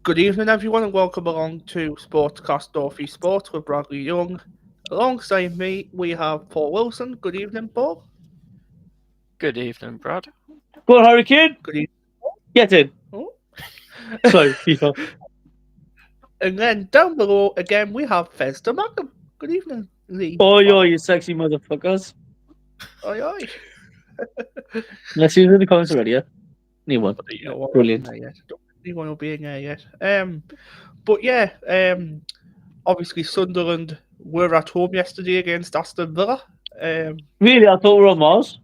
Good evening, everyone, and welcome along to Sportscast Dorothy Sports with Bradley Young. Alongside me, we have Paul Wilson. Good evening, Paul. Good evening, Brad. Go on, Hurricane. Good evening. Get in. Oh. Sorry, FIFA. And then down below, again, we have Festa Mackham. Good evening, Lee. Oh, you sexy motherfuckers. Oi, oi. Let's see who's in the comments already, yeah? Anyone. No, Brilliant. Don't think anyone will be in there yet. But yeah, obviously Sunderland were at home yesterday against Aston Villa. Really, I thought we were on Mars.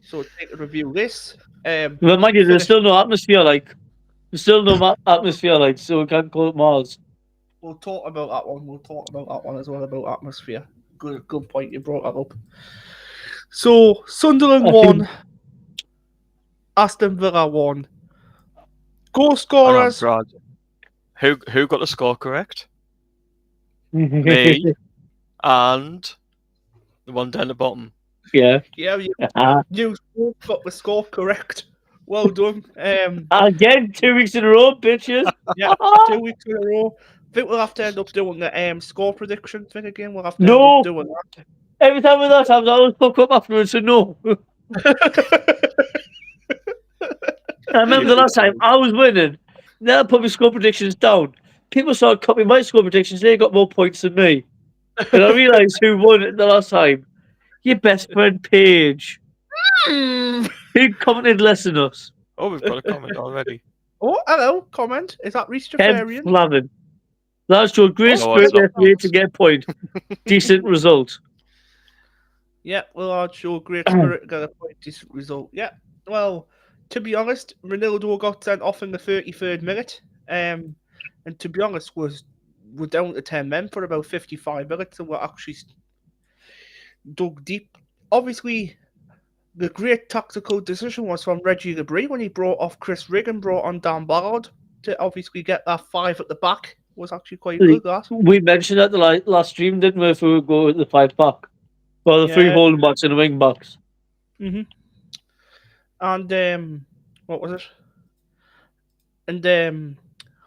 So take a review this. But mind you, there's still no atmosphere, like. There's still no atmosphere, like, so we can't call it Mars. We'll talk about that one. We'll talk about that one as well, about atmosphere. Good point, you brought that up. So, Sunderland won. Aston Villa won. Goal scorers. Brad. Who got the score correct? Me. And the one down the bottom. Yeah. Yeah, you got the score correct. Well done. Again, 2 weeks in a row, bitches. Yeah, 2 weeks in a row. I think we'll have to end up doing the score prediction thing again. We'll have to end up doing that. Every time with that, I always fuck up afterwards, so no. I remember the last time I was winning. Then I put my score predictions down. People started copying my score predictions. They got more points than me. And I realised who won it the last time. Your best friend, Paige. Who commented less than us. Oh, we've got a comment already. Oh, hello, comment. Is that Reece Jafarian? Flavin. That's your great spirit to get a point. Decent result. Yeah, well, I'd show great spirit to get a point. Decent result. Yeah, well, to be honest, Ronaldo got sent off in the 33rd minute. And to be honest, we're down to 10 men for about 55 minutes and we're actually dug deep. Obviously, the great tactical decision was from Reggie Lebris when he brought off Chris Rigg and brought on Dan Ballard to obviously get that 5 at the back. Was actually quite good, that. We mentioned at the last stream, didn't we, if we would go with the 5 back? Well, the 3 holding backs and the wing backs. Mm-hmm. And, what was it? And,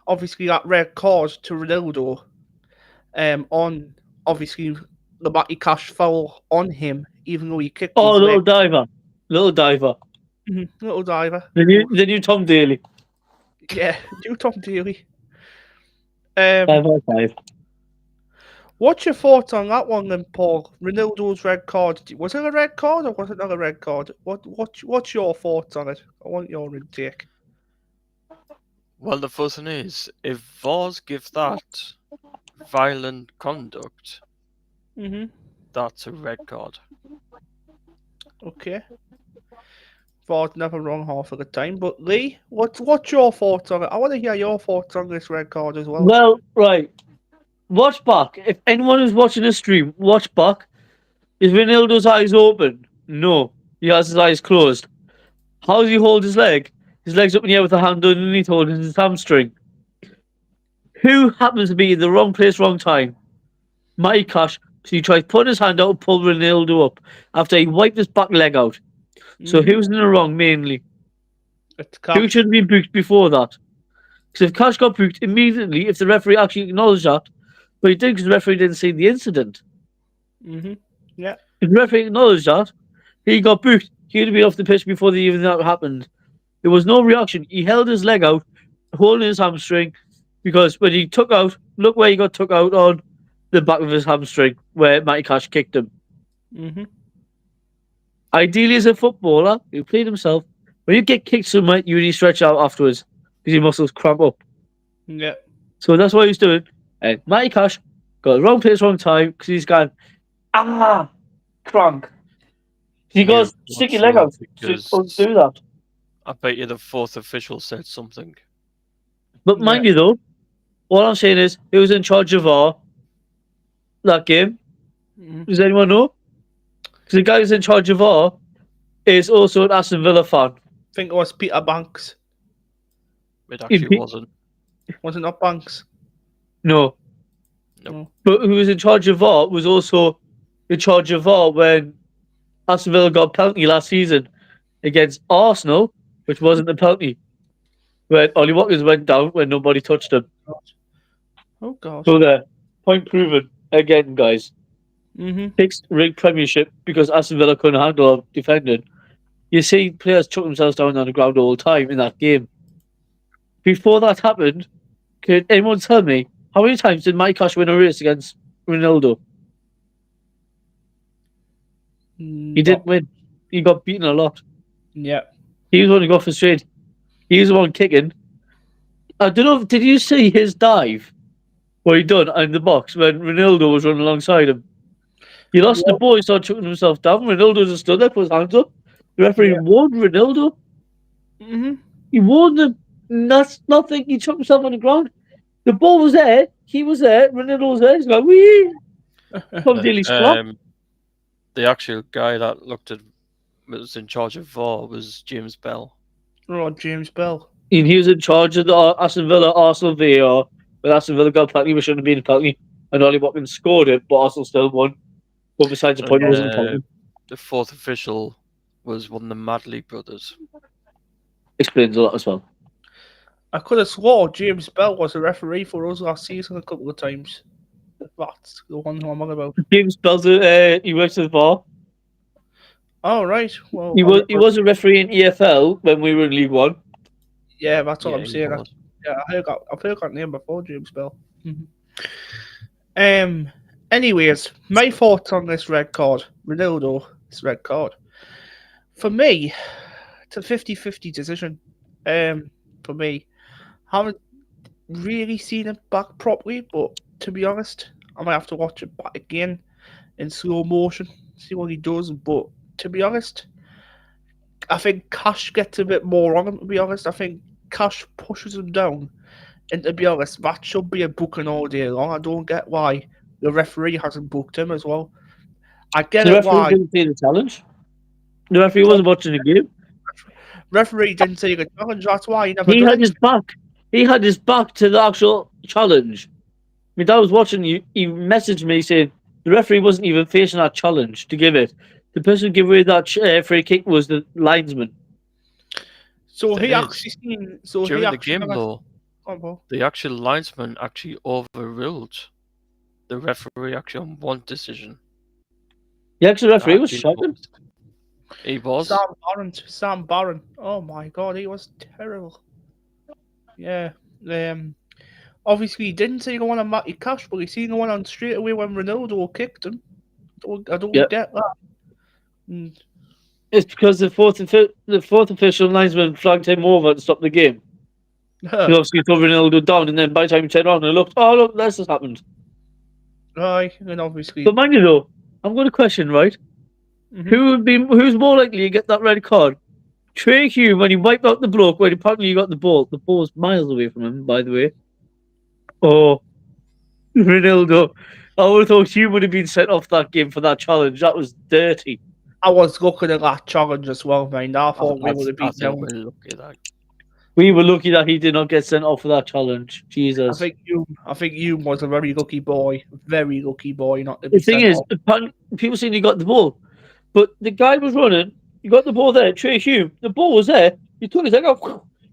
obviously that red card to Ronaldo, on, obviously, the Matty Cash foul on him, even though he kicked his little leg. diver. Little diver. Mm-hmm. Little diver. The new Tom Daly. Yeah, new Tom Daly. 5/5. What's your thoughts on that one then, Paul? Ronaldo's red card. Was it a red card or was it not a red card? What's your thoughts on it? I want your intake. Well, the first thing is, if VARs give that violent conduct, that's a red card. Okay. VAR's never wrong half of the time. But Lee, what's your thoughts on it? I want to hear your thoughts on this red card as well. Well, right. Watch back. If anyone is watching the stream, watch back. Is Ronaldo's eyes open? No. He has his eyes closed. How does he hold his leg? His leg's up in the air with a hand underneath holding his hamstring. Who happens to be in the wrong place, wrong time? Matty Cash. So he tries putting his hand out and pull Ronaldo up after he wiped his back leg out. So who's in the wrong mainly? It's Cash. Who should have been booked before that? Because if Cash got booked immediately, if the referee actually acknowledged that, but he did because the referee didn't see the incident. Yeah. If the referee acknowledged that, he got booked. He would have been off the pitch before even that happened. There was no reaction. He held his leg out, holding his hamstring, because when he took out, look where he got took out on the back of his hamstring, where Matty Cash kicked him. Ideally, as a footballer who played himself, when you get kicked somewhere, you really stretch out afterwards because your muscles cramp up. Yeah. So that's what he's doing. And Matty Cash got the wrong place, wrong time because he's gone, crank. He goes, stick your leg out to do that. I bet you the 4th official said something. But mind you, though, what I'm saying is, who was in charge of that game? Does anyone know? Because the guy who's in charge of is also an Aston Villa fan. I think it was Peter Banks. It actually wasn't. Wasn't that Banks? No. But who was in charge of was also in charge of when Aston Villa got a penalty last season against Arsenal, which wasn't a penalty, when Ollie Watkins went down when nobody touched him. Oh God. So there, point proven again, guys. Mm-hmm. Fixed rig Premiership because Aston Villa couldn't handle defending. You see players chuck themselves down on the ground all the time in that game. Before that happened, can anyone tell me how many times did Mike Cash win a race against Ronaldo? He didn't win. He got beaten a lot. Yeah. He was the one who got frustrated. He was the one kicking. I don't know. Did you see his dive? What he done in the box when Ronaldo was running alongside him? He lost the ball. He started chucking himself down. Ronaldo just stood there, put his hands up. The referee warned Ronaldo. Mm-hmm. He warned him. That's nothing. He chucked himself on the ground. The ball was there. He was there. Ronaldo was there. He's like, wee. From Daily Spot. The actual guy that was in charge of VAR was James Bell. Oh, James Bell. And he was in charge of the Aston Villa Arsenal VAR. But Aston Villa got a penalty, which shouldn't have been a penalty. And Ollie Watkins scored it, but Arsenal still won. But besides the point, it wasn't a penalty. The fourth official was one of the Madley brothers. Explains a lot as well. I could have swore James Bell was a referee for us last season a couple of times. That's the one who I'm on about. James Bell's he works at the VAR. Oh right. Well, He was a referee in EFL when we were in League One. Yeah, that's what I'm he saying. was. Yeah, I've heard that name before, James Bell. Anyways, my thoughts on this red card, Ronaldo, this red card. For me, it's a 50-50 decision. For me, haven't really seen it back properly, but to be honest, I might have to watch it back again in slow motion, see what he does. But to be honest, I think Cash gets a bit more on him. To be honest, I think Cash pushes him down. And to be honest, that should be a booking all day long. I don't get why the referee hasn't booked him as well. I get The it referee why. didn't see the challenge. The referee wasn't watching the game. Referee didn't see the challenge. That's why he never He done had it. his back. He had his back to the actual challenge. My dad was watching. He messaged me saying the referee wasn't even facing that challenge to give it. The person who gave away that free kick was the linesman. So It he is. actually seen. So During he the actually game, though, the actual linesman actually overruled the referee actually on one decision. The actual referee was Actually shouting. He was. Sam Barron. Oh my god, he was terrible. Yeah. Obviously, he didn't see the one on Matty Cash, but he seen the one on straight away when Ronaldo kicked him. I don't get that. It's because the fourth official linesman flagged him over to stop the game. He obviously threw Ronaldo down, and then by the time he turned around and looked, oh look, this has happened. Right, and obviously. But mind you though, I'm going to question, right? Who's more likely to get that red card? Trey Hume when he wiped out the bloke when apparently he got the ball. The ball was miles away from him, by the way. Oh, Ronaldo. I would have thought Hume would have been sent off that game for that challenge. That was dirty. I was looking at that challenge as well, man. I thought we would have been down. We were lucky that he did not get sent off for that challenge. Jesus. I think Hume was a very lucky boy. Very lucky boy not to be The thing sent is, off. people saying he got the ball, but the guy was running. You got the ball there, Trey Hume. The ball was there. You took his leg off.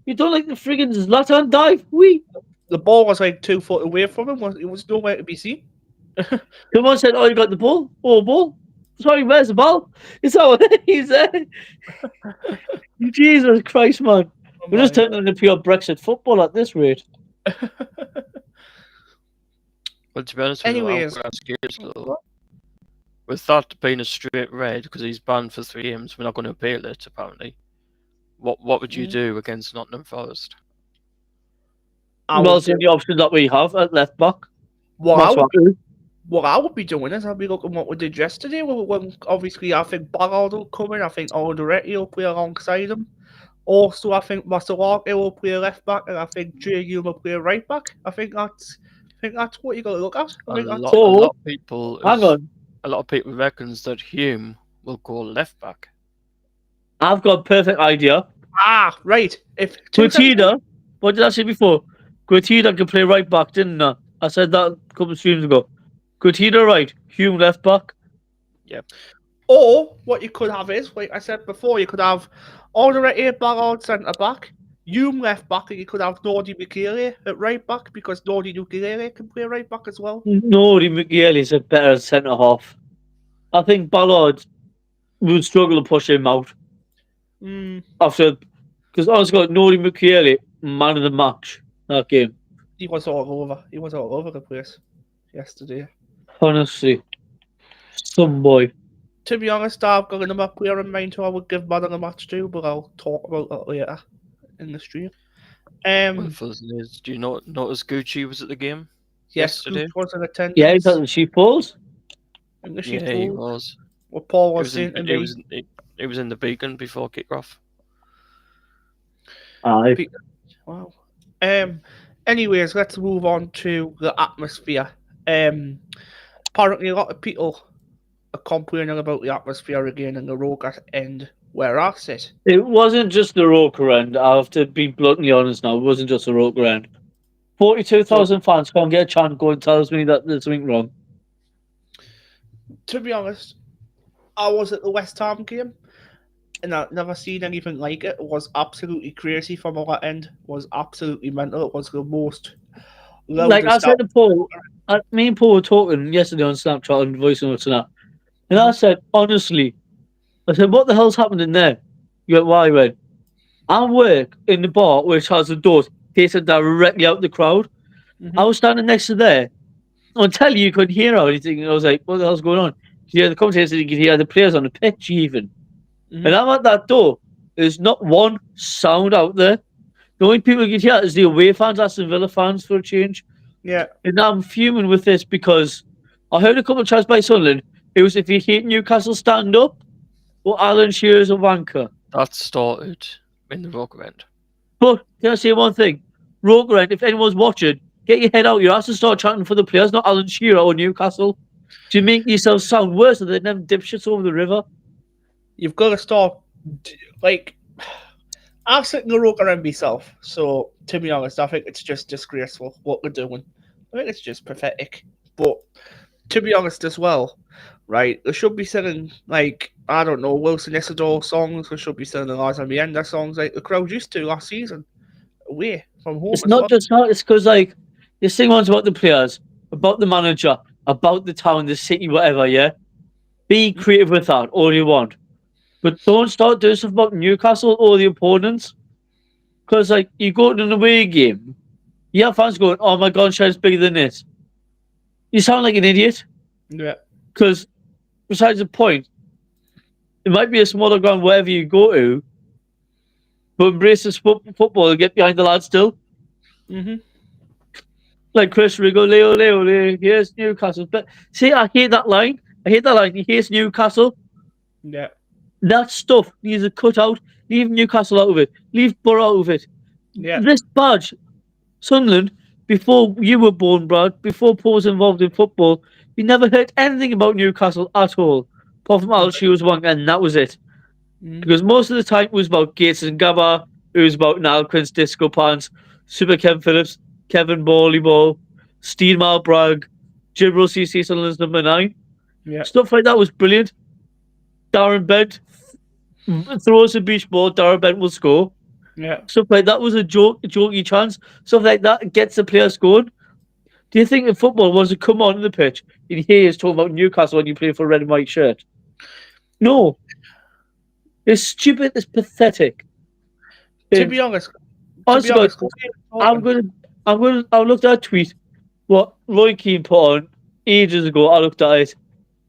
You done like the friggin' Zlatan dive. The ball was like 2 foot away from him. It was nowhere to be seen. Someone said, "Oh, you got the ball? Oh, ball? Sorry, where's the ball? It's over there. He's there." Jesus Christ, man! We're just turning into pure Brexit football at this rate. Well, to be honest with you, I'm scared though. With that being a straight red, because he's banned for 3 games, we're not going to appeal it, apparently. What would you do against Nottingham Forest? Well, it's the option that we have at left back. What I would be doing is I'd be looking what we did yesterday. When obviously I think Ballard will come in. I think Alderete will play alongside him. Also, I think Masalaki will play left back, and I think Jay Hume will play right back. I think that's what you got to look at. A lot of people. Hang on. A lot of people reckons that Hume will go left back. I've got a perfect idea. Right. If Guatida, what did I say before? Guatida can play right back, didn't I? I said that a couple of streams ago. Guatida right, Hume left back. Yep. Or what you could have is, like I said before, you could have Alderete Ballard centre back, Hume left back, and you could have Nordy Mukele at right back because Nordy Mukele can play right back as well. Nori McGill is a better centre half. I think Ballard would struggle to push him out after, because I was got Nori McGill, man of the match that game. He was all over. He was all over the place yesterday. Honestly, some boy. To be honest, I've got another player in mind who I would give man of the match to, but I'll talk about that later in the stream. Do you notice Gucci was at the game yesterday? Gucci was in attendance. Yeah, he's at the sheep balls. He was. What Paul was saying to me. He was in the Beacon before kickoff. Aye. Wow. Anyways, let's move on to the atmosphere. Apparently, a lot of people are complaining about the atmosphere again in the Roker end where I sit. It wasn't just the Roker end. I have to be bluntly honest now. It wasn't just the Roker end. 42,000 fans can't get a chant going tells me that there's something wrong. To be honest, I was at the West Ham game and I've never seen anything like it. It was absolutely crazy from our end. It was absolutely mental. It was the most like I said to Paul, me and Paul were talking yesterday on Snapchat and voice notes and that. And I said, honestly, what the hell's happening there? You went, why? Went, I work in the bar which has the doors facing directly out the crowd. I was standing next to there. I'll tell you couldn't hear anything. And I was like, what the hell's going on? You hear the commentators, you could hear the players on the pitch even. And I'm at that door. There's not one sound out there. The only people you can hear is the away fans, Aston Villa fans for a change. Yeah. And I'm fuming with this because I heard a couple of chats by Sunderland. It was if you hate Newcastle, stand up, or Alan Shearer's a wanker. That started in the Roker end. But can I say one thing? Roker end, if anyone's watching, get your head out your ass and start chanting for the players, not Alan Shearer or Newcastle. To make yourself sound worse than them dipshits over the river. You've got to start, like, I've seen the Roker end myself, so to be honest, I think it's just disgraceful what they're doing. I think it's just pathetic. But to be honest as well, right, they should be singing, like, I don't know, Wilson Isidore songs, they should be singing Eliza Mienda songs like the crowd used to last season, away from home. It's not just that, it's because, like, you sing ones about the players, about the manager, about the town, the city, whatever, yeah? Be creative with that, all you want. But don't start doing stuff about Newcastle or the opponents. Because, like, you go to an away game, you have fans going, oh my God, Shed's bigger than this. You sound like an idiot. Yeah. Because, besides the point, it might be a smaller ground wherever you go to, but embrace the football and get behind the lads still. Like Chris Riggo, Leo, here's Newcastle. But see, I hate that line. He hates Newcastle. Yeah. That stuff needs to cut out. Leave Newcastle out of it. Leave Borough out of it. Yeah. This badge, Sunderland, before you were born, Brad, before Paul was involved in football, we never heard anything about Newcastle at all. Apart from Al Shearer's one, and that was it. Because most of the time it was about Gates and Gabba, it was about Niall Quint's Disco Pants, Super Ken Phillips, Kevin Ball, Steve Bragg, Jibril CC Sunderland's number 9. Yeah. Stuff like that was brilliant. Darren Bent throws a beach ball, Darren Bent will score. Yeah. Stuff like that was a jokey chance. Stuff like that gets the players going. Do you think in football wants to come on the pitch and hear us talking about Newcastle when you play for a red and white shirt? No. It's stupid, it's pathetic. To be honest, I'll look at a tweet what Roy Keane put on ages ago. I looked at it.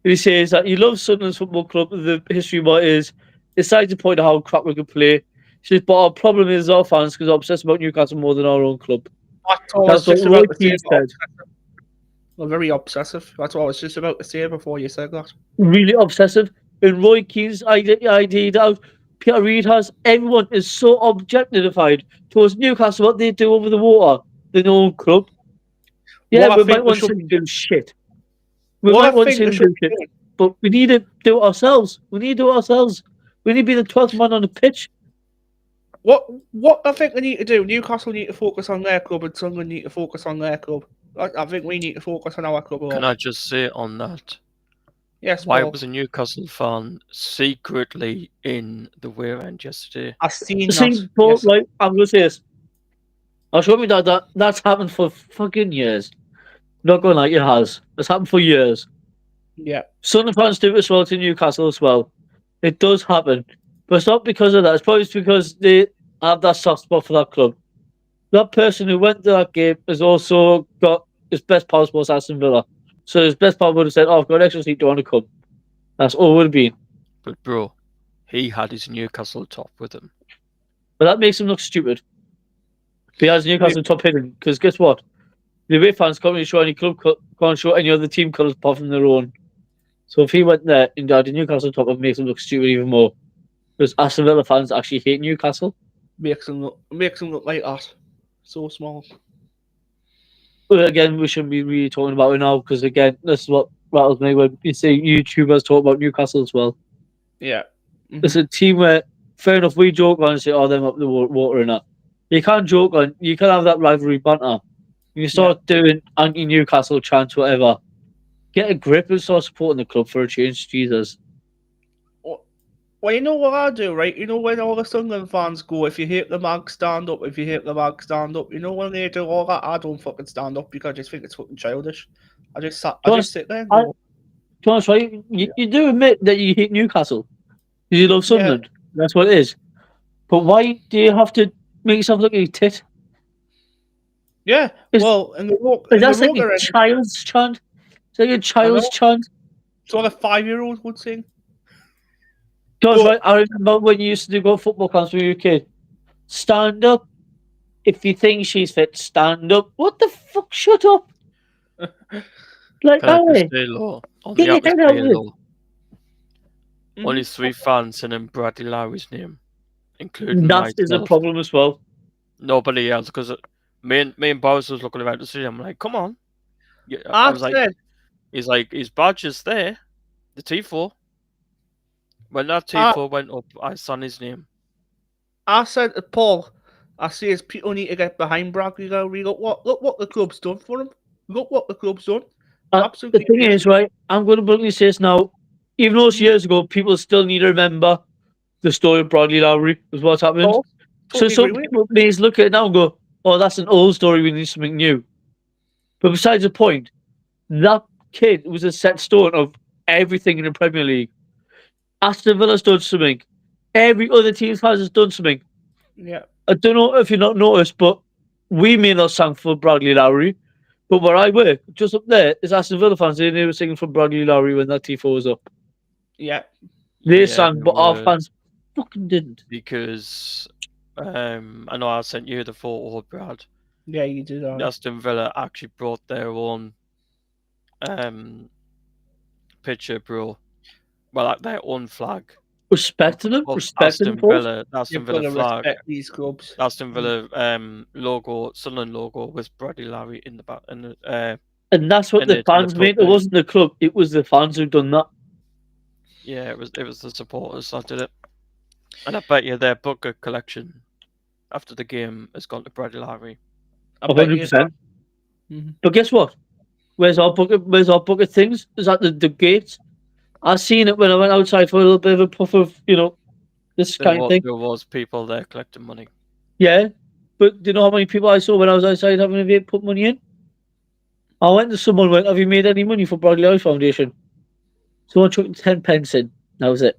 He says that he loves Sunderland's football club, the history of what it is. Decides to point out how crap we could play. He says, but our problem is our fans because they're obsessed about Newcastle more than our own club. That's what Roy Keane said. Well, very obsessive. That's what I was just about to say before you said that. Really obsessive. And Roy Keane's idea that Peter Reid has, everyone is so objectified towards Newcastle, what they do over the water, their own club. Yeah, we might want to do shit. We might want to do shit, but we need to do it ourselves. We need to be the 12th man on the pitch. What I think they need to do, Newcastle need to focus on their club and Sunderland need to focus on their club. I think we need to focus on our club. Can I just say on that? Yes, Why Paul. was a Newcastle fan secretly in the wear end yesterday? I've seen See, that. Paul, Yes. right, I'm going to say this. I'll show me that's happened for fucking years. Not going like it has. It's happened for years. Yeah. Sunderland fans do it as well to Newcastle as well. It does happen. But it's not because of that. It's probably because they have that soft spot for that club. That person who went to that game has also got his best pal was Aston Villa. So his best pal would have said, "Oh, I've got extra seat, do you want to come?" That's all it would have been. But bro, he had his Newcastle top with him. But that makes him look stupid. He has Newcastle top hidden. Because guess what? The away fans can't really show any can't show any other team colours apart from their own. So if he went there and got the Newcastle top, it makes him look stupid even more. Because Aston Villa fans actually hate Newcastle. Makes them look like that. So small. But again, we shouldn't be really talking about it now because again, this is what rattles me when you see YouTubers talk about Newcastle as well. Yeah. It's a team where, fair enough, we joke on and say, "Oh, them up the water and that." You can't joke on. You can't have that rivalry banter. You start doing anti-Newcastle chants, whatever. Get a grip and start supporting the club for a change, Jesus. Well, you know what I do, right? You know when all the Sunderland fans go, if you hate the mag, stand up. If you hate the mag, stand up. You know when they do all that, I don't fucking stand up because I just think it's fucking childish. I just sit there and go, To be honest, right? You do admit that you hate Newcastle. You love Sunderland. That's what it is. But why do you have to make yourself look like a tit? yeah. Well, in the That's like a Roger end, child's chant. It's like a I child's know. chant. It's what a 5-year-old would sing. Because But- right, I remember when you used to go to football camps when you were a kid. Stand up. If you think she's fit, stand up. What the fuck? Shut up. Like, Can I just Ali, say, Law, on get the your head out atmosphere, of it. Law, only 3 fans singing Bradley Lowry's name, including That is a myself. problem as well. Nobody else, because me and Boris was looking around the city. I'm like, come on. Yeah, I I was like, said, he's like, his badge is there, the T4. When that T4 went up, I sang his name. I said to Paul, I says people need to get behind Bradley Lowry. Look what the club's done for him. Look what the club's done. Absolutely. The thing is, right, I'm going to bluntly say this now. Even though it's years ago, people still need to remember the story of Bradley Lowry, was what's happened. Oh, So totally some agree with people may look at it now and go, "Oh, that's an old story, we need something new." But besides the point, that kid was a set stone of everything in the Premier League. Aston Villa's done something. Every other team has done something. Yeah. I don't know if you've not noticed, but we may not sing for Bradley Lowry, but where I work, just up there, is Aston Villa fans. They were singing for Bradley Lowry when that T4 was up. Yeah. They Yeah, sang, they but our were, fans fucking didn't. because I know I sent you the photo, Brad. Yeah, you did. Aston Villa actually brought their own picture, bro. Well, like their own flag. Respecting them, Of respecting Aston them, both. Villa, the Aston You've got Villa to flag, respect these clubs. Aston Villa logo, Sunderland logo with Bradley Lowry in the back, and And that's what in the it, in the fans made. It top there. wasn't the club, it was the fans who done that. Yeah, it was the supporters that did it, and I bet you their Booker collection after the game has gone to Bradley Lowry. 100%. But guess what? Where's our bucket things? Is that the gates? I seen it when I went outside for a little bit of a puff of, this kind of thing. There was people there collecting money. Yeah. But do you know how many people I saw when I was outside having a vape put money in? I went to someone went, "Have you made any money for Bradley Lowry Foundation?" Someone took 10 pence in. That was it.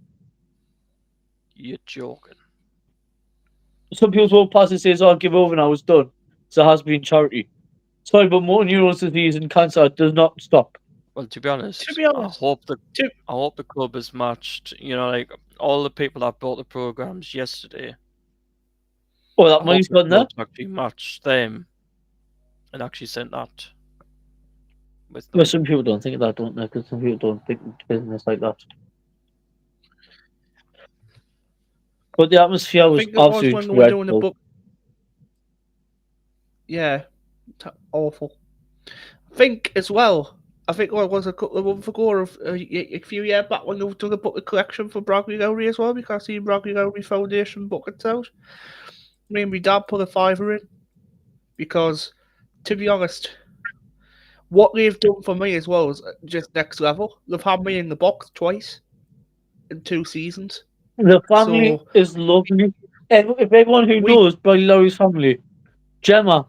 You're joking. Some people walk past and says, "Oh, give over now, it's done." So it has been charity. Sorry, but motor neuron disease and cancer does not stop. Well, to be honest, To- I hope the club has matched. Like all the people that bought the programs yesterday. Oh, that money's gone there. Actually matched them, and actually sent that with them. Well, some people don't think of that, don't they? Because some people don't think of business like that. But the atmosphere was absolutely when they were doing the dreadful. book. Yeah, awful. I think as well. I think it was a couple of months ago, or a few years back, when they were doing the book collection for Bradley Lowry as well, because the Bradley Lowry Foundation buckets out. Me and my dad put a £5 in, because, to be honest, what they've done for me as well is just next level. They've had me in the box twice in 2 seasons. The family So is lovely. If everyone who we knows Bradley Lowry's family, Gemma,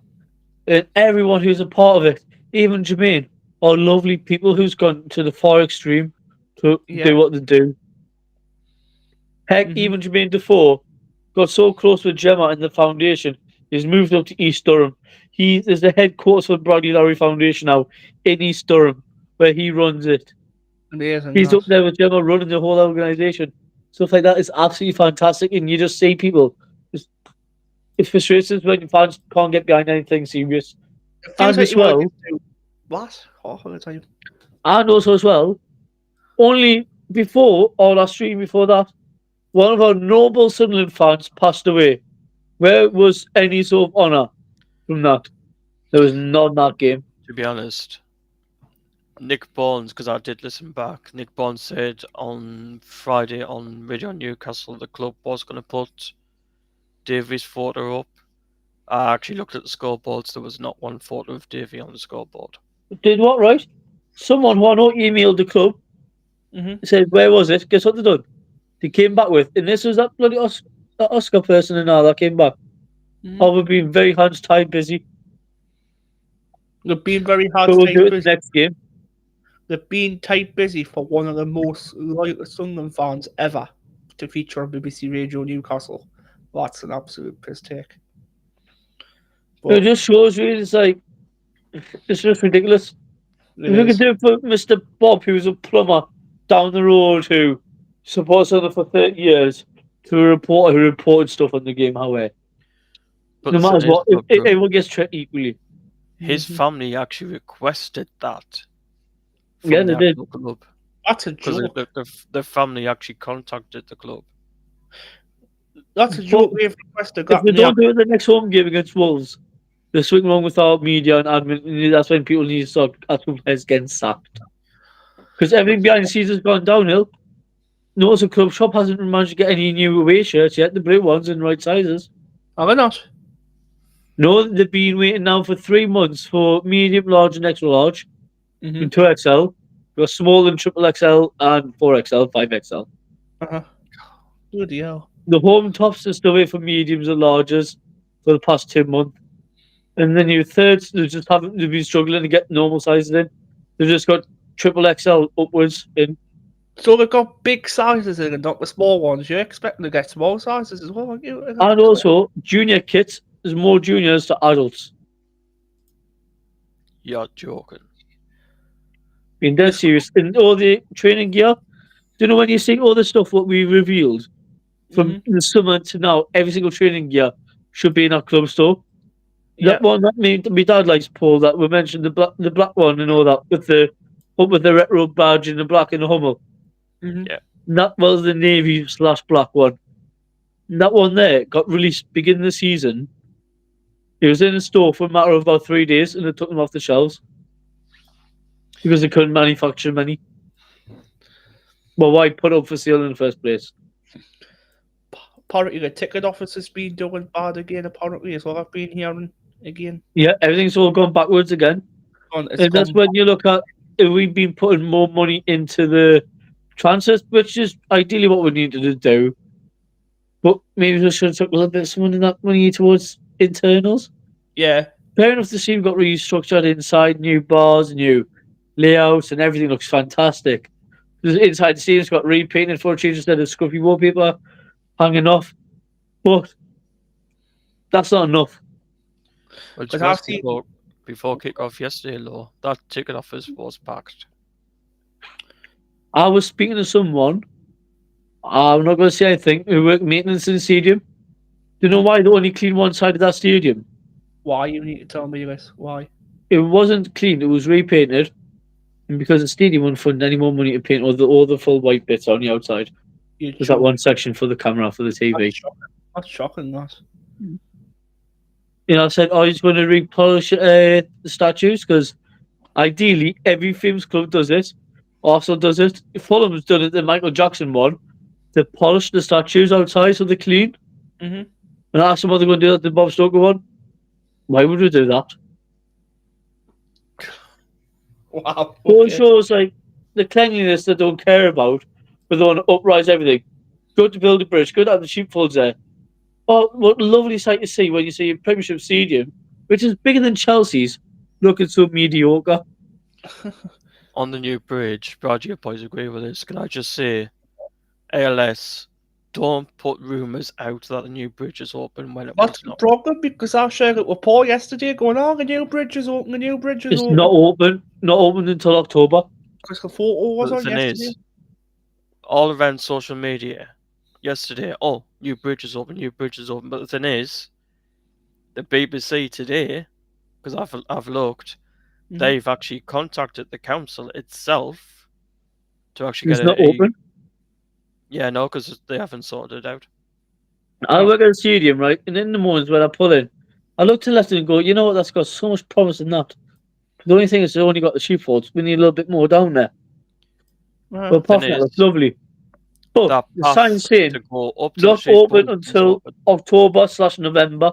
and everyone who's a part of it, even Jermaine, are lovely people who's gone to the far extreme to do what they do. Heck, even Jermaine Defoe got so close with Gemma in the foundation, he's moved up to East Durham. He is the headquarters for Bradley Lowry Foundation now in East Durham, where he runs it. Amazing. He's up there with Gemma running the whole organisation. Stuff like that is absolutely fantastic, and you just see people. It frustrates us when fans can't get behind anything serious. It feels And like as you want well, to do what? Half of the time. and also as well, only before, or last stream before that, one of our noble Sunderland fans passed away. Where was any sort of honour from that? There was none that game. To be honest, Nick Barnes, because I did listen back, Nick Barnes said on Friday on Radio Newcastle the club was going to put Davy's photo up. I actually looked at the scoreboards. There was not one photo of Davy on the scoreboard. Did what, right? Someone who I know emailed the club, said, where was it? Guess what they done? They came back with, and this was that bloody Oscar person and all that came back. Oh, we've been very hands tied busy. They've been very hard So to we'll take do it busy. next game. They've been tight busy for one of the most loyal Sunderland fans ever to feature on BBC Radio Newcastle. That's an absolute piss take. It just shows you, it's like, it's just ridiculous. If you could do it for Mr. Bob, who's a plumber down the road who supports Sunderland for 30 years, to a reporter who reported stuff on the game, however. But No the matter thing what, is, everyone gets treated equally. his family actually requested that. Yeah, they did. Club. That's a Because joke. the family actually contacted the club. That's a joke they've requested. If they don't do it the next home game against Wolves, there's something wrong with our media and admin, and that's when people need to start asking players getting sacked. Because everything behind the scenes has gone downhill. Notice the club shop hasn't managed to get any new away shirts yet, the blue ones in the right sizes. Are they not? No, they've been waiting now for 3 months for medium, large, and extra large, and 2XL. We've got small and triple XL and 4XL, 5XL. Bloody hell. The home tops are still waiting for mediums and larges for the past 2 months. And then your thirds, they've been struggling to get normal sizes in. They've just got triple XL upwards in. So they've got big sizes in and not the small ones. You're expecting to get small sizes as well, aren't you? And also, junior kits, there's more juniors to adults. You're joking. Being dead serious. And all the training gear, do you know when you see all the stuff what we revealed from the summer to now, every single training gear should be in our club store? That one that my dad likes, Paul, that we mentioned, the black one and all that, with the retro badge and the black and the Hummel. Yeah. That was the navy/black one. And that one there got released beginning of the season. It was in the store for a matter of about 3 days, and they took them off the shelves because they couldn't manufacture many. Well, why put up for sale in the first place? Apparently, the ticket office has been doing bad again, apparently, as well. I've been hearing again. Yeah, everything's all gone backwards again. And that's when you look at if we've been putting more money into the transfers, which is ideally what we needed to do. But maybe we should have took a little bit of some of that money towards internals. Yeah. Fair enough, the team got restructured inside, new bars, new layouts, and everything looks fantastic. Inside the scenes got repainted for a change instead of scruffy wallpaper hanging off. But that's not enough. Well, before kick-off yesterday, though, that ticket office was packed. I was speaking to someone, I'm not going to say anything, who worked maintenance in the stadium. Do you know why they only clean one side of that stadium? Why? You need to tell me this. Why? It wasn't clean, it was repainted. And because the stadium wouldn't fund any more money to paint all the full white bits on the outside. There's that one section for the camera, for the TV. That's shocking, that. You know, I said, oh, he's going to repolish the statues, because ideally, every Films club does it. Arsenal does it. Fulham's done it, the Michael Jackson one. They polish the statues outside so they're clean. And I asked them what they're going to do at the Bob Stoker one. Why would we do that? Wow. All Okay. shows like the cleanliness they don't care about, but they want to uprise everything. Good to build a bridge, good to have the sheepfolds there. Oh, what a lovely sight to see when you see a Premiership Stadium, which is bigger than Chelsea's, looking so mediocre. On the new bridge, Brad, you probably agree with this. Can I just say, ALS, don't put rumours out that the new bridge is open when it That's was the not. problem because I shared it with Paul yesterday going, oh, the new bridge is open, the new bridge is It's not open. open until October. Because the photo But was the on thing yesterday. is, all around social media yesterday, oh, new bridge is open, new bridge is open. But the thing is, the BBC today, because I've looked, they've actually contacted the council itself to actually It's get not a open. yeah, no, because they haven't sorted it out. I work at a stadium, right? And in the mornings when I pull in, I look to the left and go, you know what, that's got so much promise in that. The only thing is, they've only got the sheepfolds. We need a little bit more down there. But apart Thing from that, is, that's lovely. But that the path sign's saying to go up to the not open sheepfold is until open. October/November.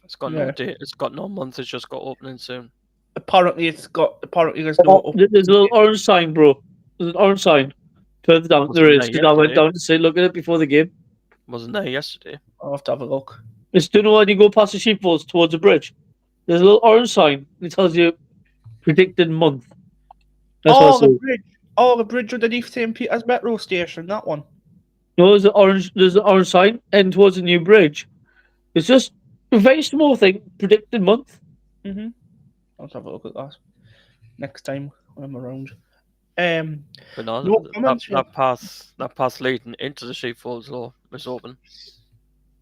It's got no date. It's got no month. It's just got opening soon. Apparently there's no There's a little orange sign, bro. There's an orange sign further down. Wasn't There there is, because I went yesterday? down to say, look at it before the game. Wasn't there yesterday? I'll have to have a look. It's do you know when you go past the sheepfolds towards the bridge? There's a little orange sign. It tells you predicted month. That's what I saw. The bridge underneath St. Peter's metro station, that one. No, there's an orange sign heading towards the new bridge. It's just a very small thing, predicted month. I'll have to have a look at that next time when I'm around. But no, No comments, that path leading into the sheepfolds law is open.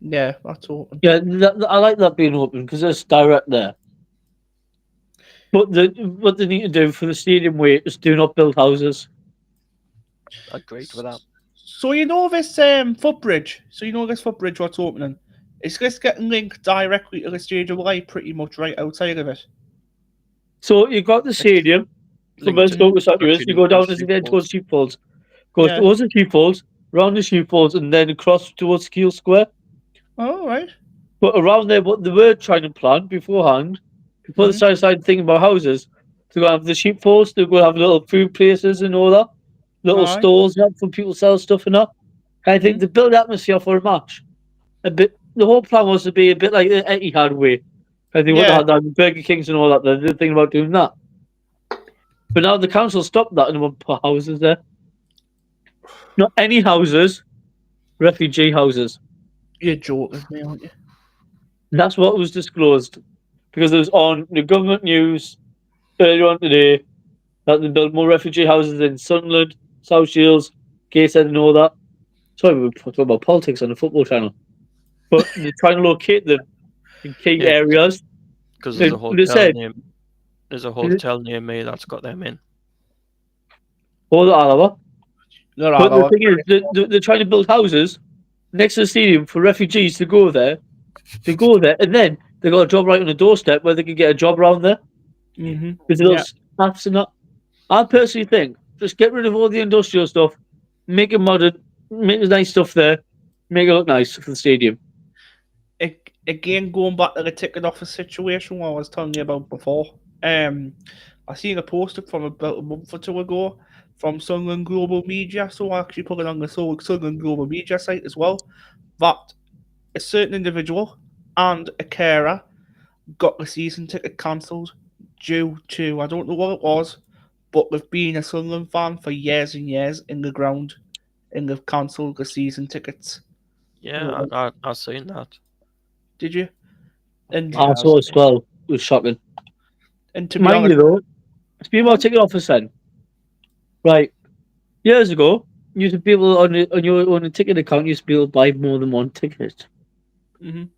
Yeah, that's open. Yeah, I like that being open because it's direct there. But what they need to do for the stadium way is do not build houses. Agreed with that. So you know this footbridge. So you know this footbridge what's opening. Is this getting linked directly to the Stadium Light pretty much right outside of it? So you got the stadium from where Stoke Saturdays. You go down as you get towards sheepfolds. Goes towards the sheepfolds, round the sheepfolds, and then across towards Keel Square. Oh, right. But around there, what they were trying to plan beforehand, before they started thinking about houses, to go have the sheepfolds, to go have little food places and all that, little stalls and that for people to sell stuff and that. I think to build atmosphere for a match. The whole plan was to be a bit like the Etihad way. I think what they had that Burger Kings and all that. They're thinking about doing that. But now the council stopped that and they want to put houses there. Not any houses, refugee houses. You're joking me, aren't you? And that's what was disclosed. Because it was on the government news earlier on today that they build more refugee houses in Sunderland, South Shields, Gateshead and all that. Sorry, we were talking about politics on the football channel. But they're trying to locate them in key areas. Because there's a hotel near me that's got them in. All the Alava. But the thing is, they're trying to build houses next to the stadium for refugees to go there. They go there, and then they got a job right on the doorstep where they can get a job around there. With little staffs and that. I personally think just get rid of all the industrial stuff, make it modern, make the nice stuff there, make it look nice for the stadium. Again, going back to the ticket office situation, what I was telling you about before. I seen a poster from about a month or two ago from Sunderland Global Media, so I actually put it on the Sunderland Global Media site as well, that a certain individual and a carer got the season ticket cancelled due to, I don't know what it was, but they've been a Sunderland fan for years and years in the ground, and they've cancelled the season tickets. Yeah, I've seen that. Did you? And I saw as well. It was shocking. And to be honest, you though, speaking about ticket office then, right? Years ago, you used to be able on your ticket account, you used to be able to buy more than one ticket. And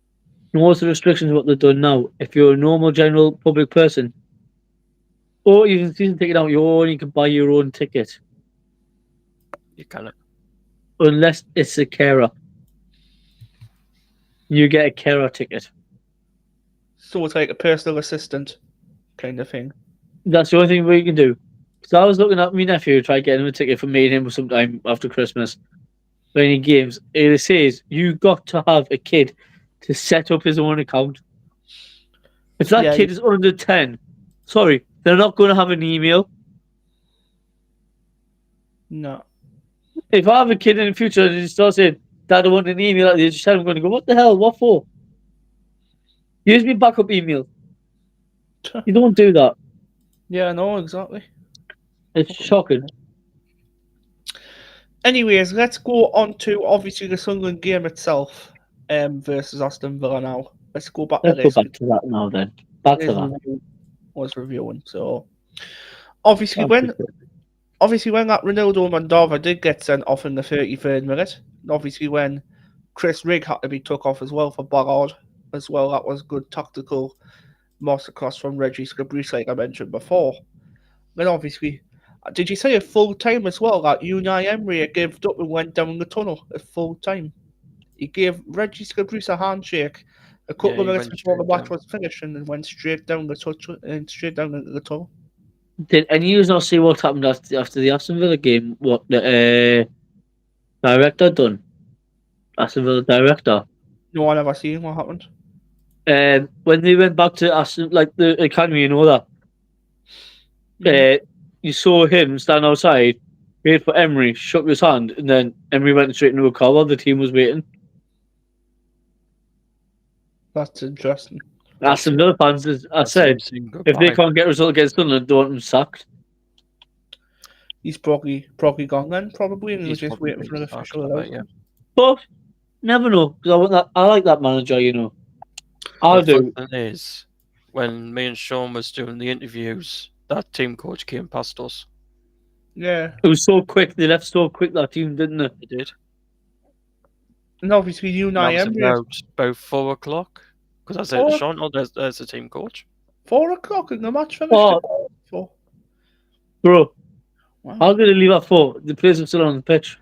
what's the restrictions of what they've done now? If you're a normal general public person, or you can season ticket out, you only can buy your own ticket. You cannot. Unless it's a carer. You get a carer ticket. So it's like a personal assistant kind of thing. That's the only thing we can do. Because I was looking at my nephew to try getting him a ticket for me and him sometime after Christmas. For any games, it says you got to have a kid to set up his own account. If that kid is under 10, sorry, They're not going to have an email. No. If I have a kid in the future and he starts saying, Dad, I want an email, at the age of 10, I'm going to go, what the hell? What for? Use me backup email. You don't do that. Yeah, no, exactly. It's shocking. Anyways, let's go on to obviously the Sunderland game itself versus Aston Villa now. Let's go back Let's to go this. back to that now then. Back to that. Was reviewing. So obviously when that Ronaldo Mandava did get sent off in the 33rd minute, obviously when Chris Rigg had to be took off as well for Ballard as well, that was good tactical masterclass from Reggie Scabrice, like I mentioned before. Then obviously, did you say at full time as well that Unai Emery gave up and went down the tunnel at full time? He gave Reggie Scabrice a handshake a couple of minutes before the match was finished and then went straight down the touch and straight down into the tunnel. Did any of you not see what happened after the Aston Villa game? What the director done? Aston Villa director. No, I never seen what happened. When they went back to Aston, like the academy, you know that. You saw him stand outside, wait for Emery, shook his hand, and then Emery went straight into a car while the team was waiting. That's interesting. Aston Villa fans, as I said, if they can't get a result against Sunderland, they want him sacked. He's probably gone then, probably, and he's just waiting for an official announcement. But never know, because I like that manager, you know. I do. The thing is, when me and Sean was doing the interviews, that team coach came past us. Yeah. It was so quick. They left so quick, that team, didn't they? They did. And obviously, Unai Emery. About 4 o'clock. Because I said to Sean, oh, there's the team coach. 4 o'clock and the match finished at 4. Bro, wow. How did they leave at 4? The players were still on the pitch.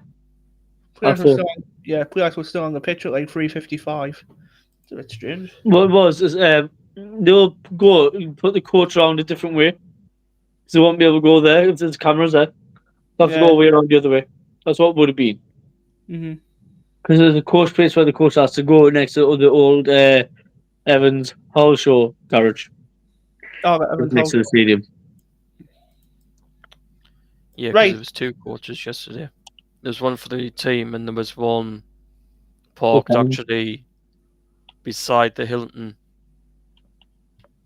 Players were still on the pitch at like 3:55. It's a bit strange. What it was is they'll go put the coach around a different way. Because they won't be able to go there if there's cameras there. They'll have to go away around the other way. That's what it would have been. Because there's a coach place where the coach has to go next to the old Evans Holshaw garage. Oh, the Evans next to the stadium. Yeah, because there was 2 coaches yesterday. There's one for the team, and there was one parked actually beside the Hilton.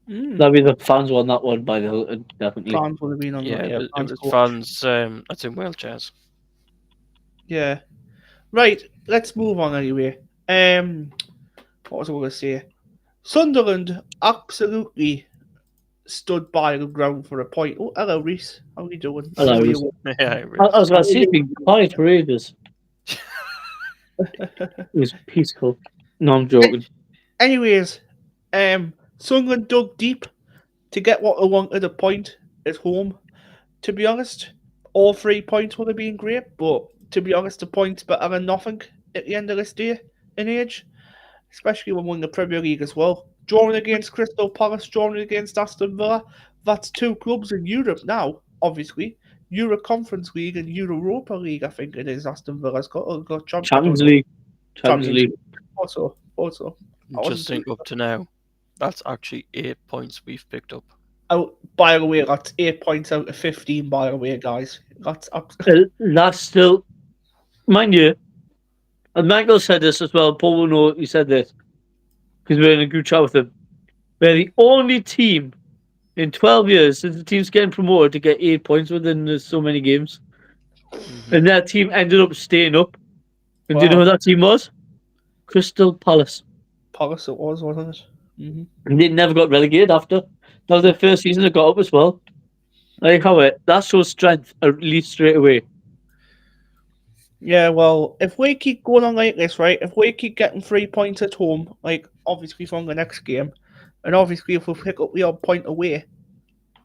That'd be the fans one, that one by the Hilton, definitely. Fans would have been on that. Yeah, it was fans. That's in wheelchairs. Yeah. Right, let's move on anyway. What was I going to say? Sunderland absolutely stood by the ground for a point. Oh, hello, Reese. How are you doing? Hello, Reese. I was going to say, being quiet for ages. It was peaceful. No, I'm joking. Anyways, Sunderland dug deep to get what they wanted, a point at home. To be honest, all 3 points would have been great, but to be honest, the point's better than nothing at the end of this day and age, especially when winning the Premier League as well. Drawing against Crystal Palace, drawing against Aston Villa, that's 2 clubs in Europe now, obviously. Euro Conference League and Europa League, I think it is. Aston Villa's got Champions League. Champions League. Also. Just think up to now, that's actually 8 points we've picked up. Oh, by the way, that's 8 points out of 15, by the way, guys. That's still, mind you, and Michael said this as well, Paul will know he said this, because we're in a good chat with him. We're the only team in 12 years since the team's getting promoted to get 8 points within so many games. And that team ended up staying up. And do you know who that team was? Crystal Palace. Palace it was, wasn't it? And they never got relegated after. That was their first season they got up as well. Like how that shows strength, at least straight away. Yeah, well, if we keep going on like this, right, if we keep getting 3 points at home, like obviously from the next game, and obviously if we pick up the odd point away,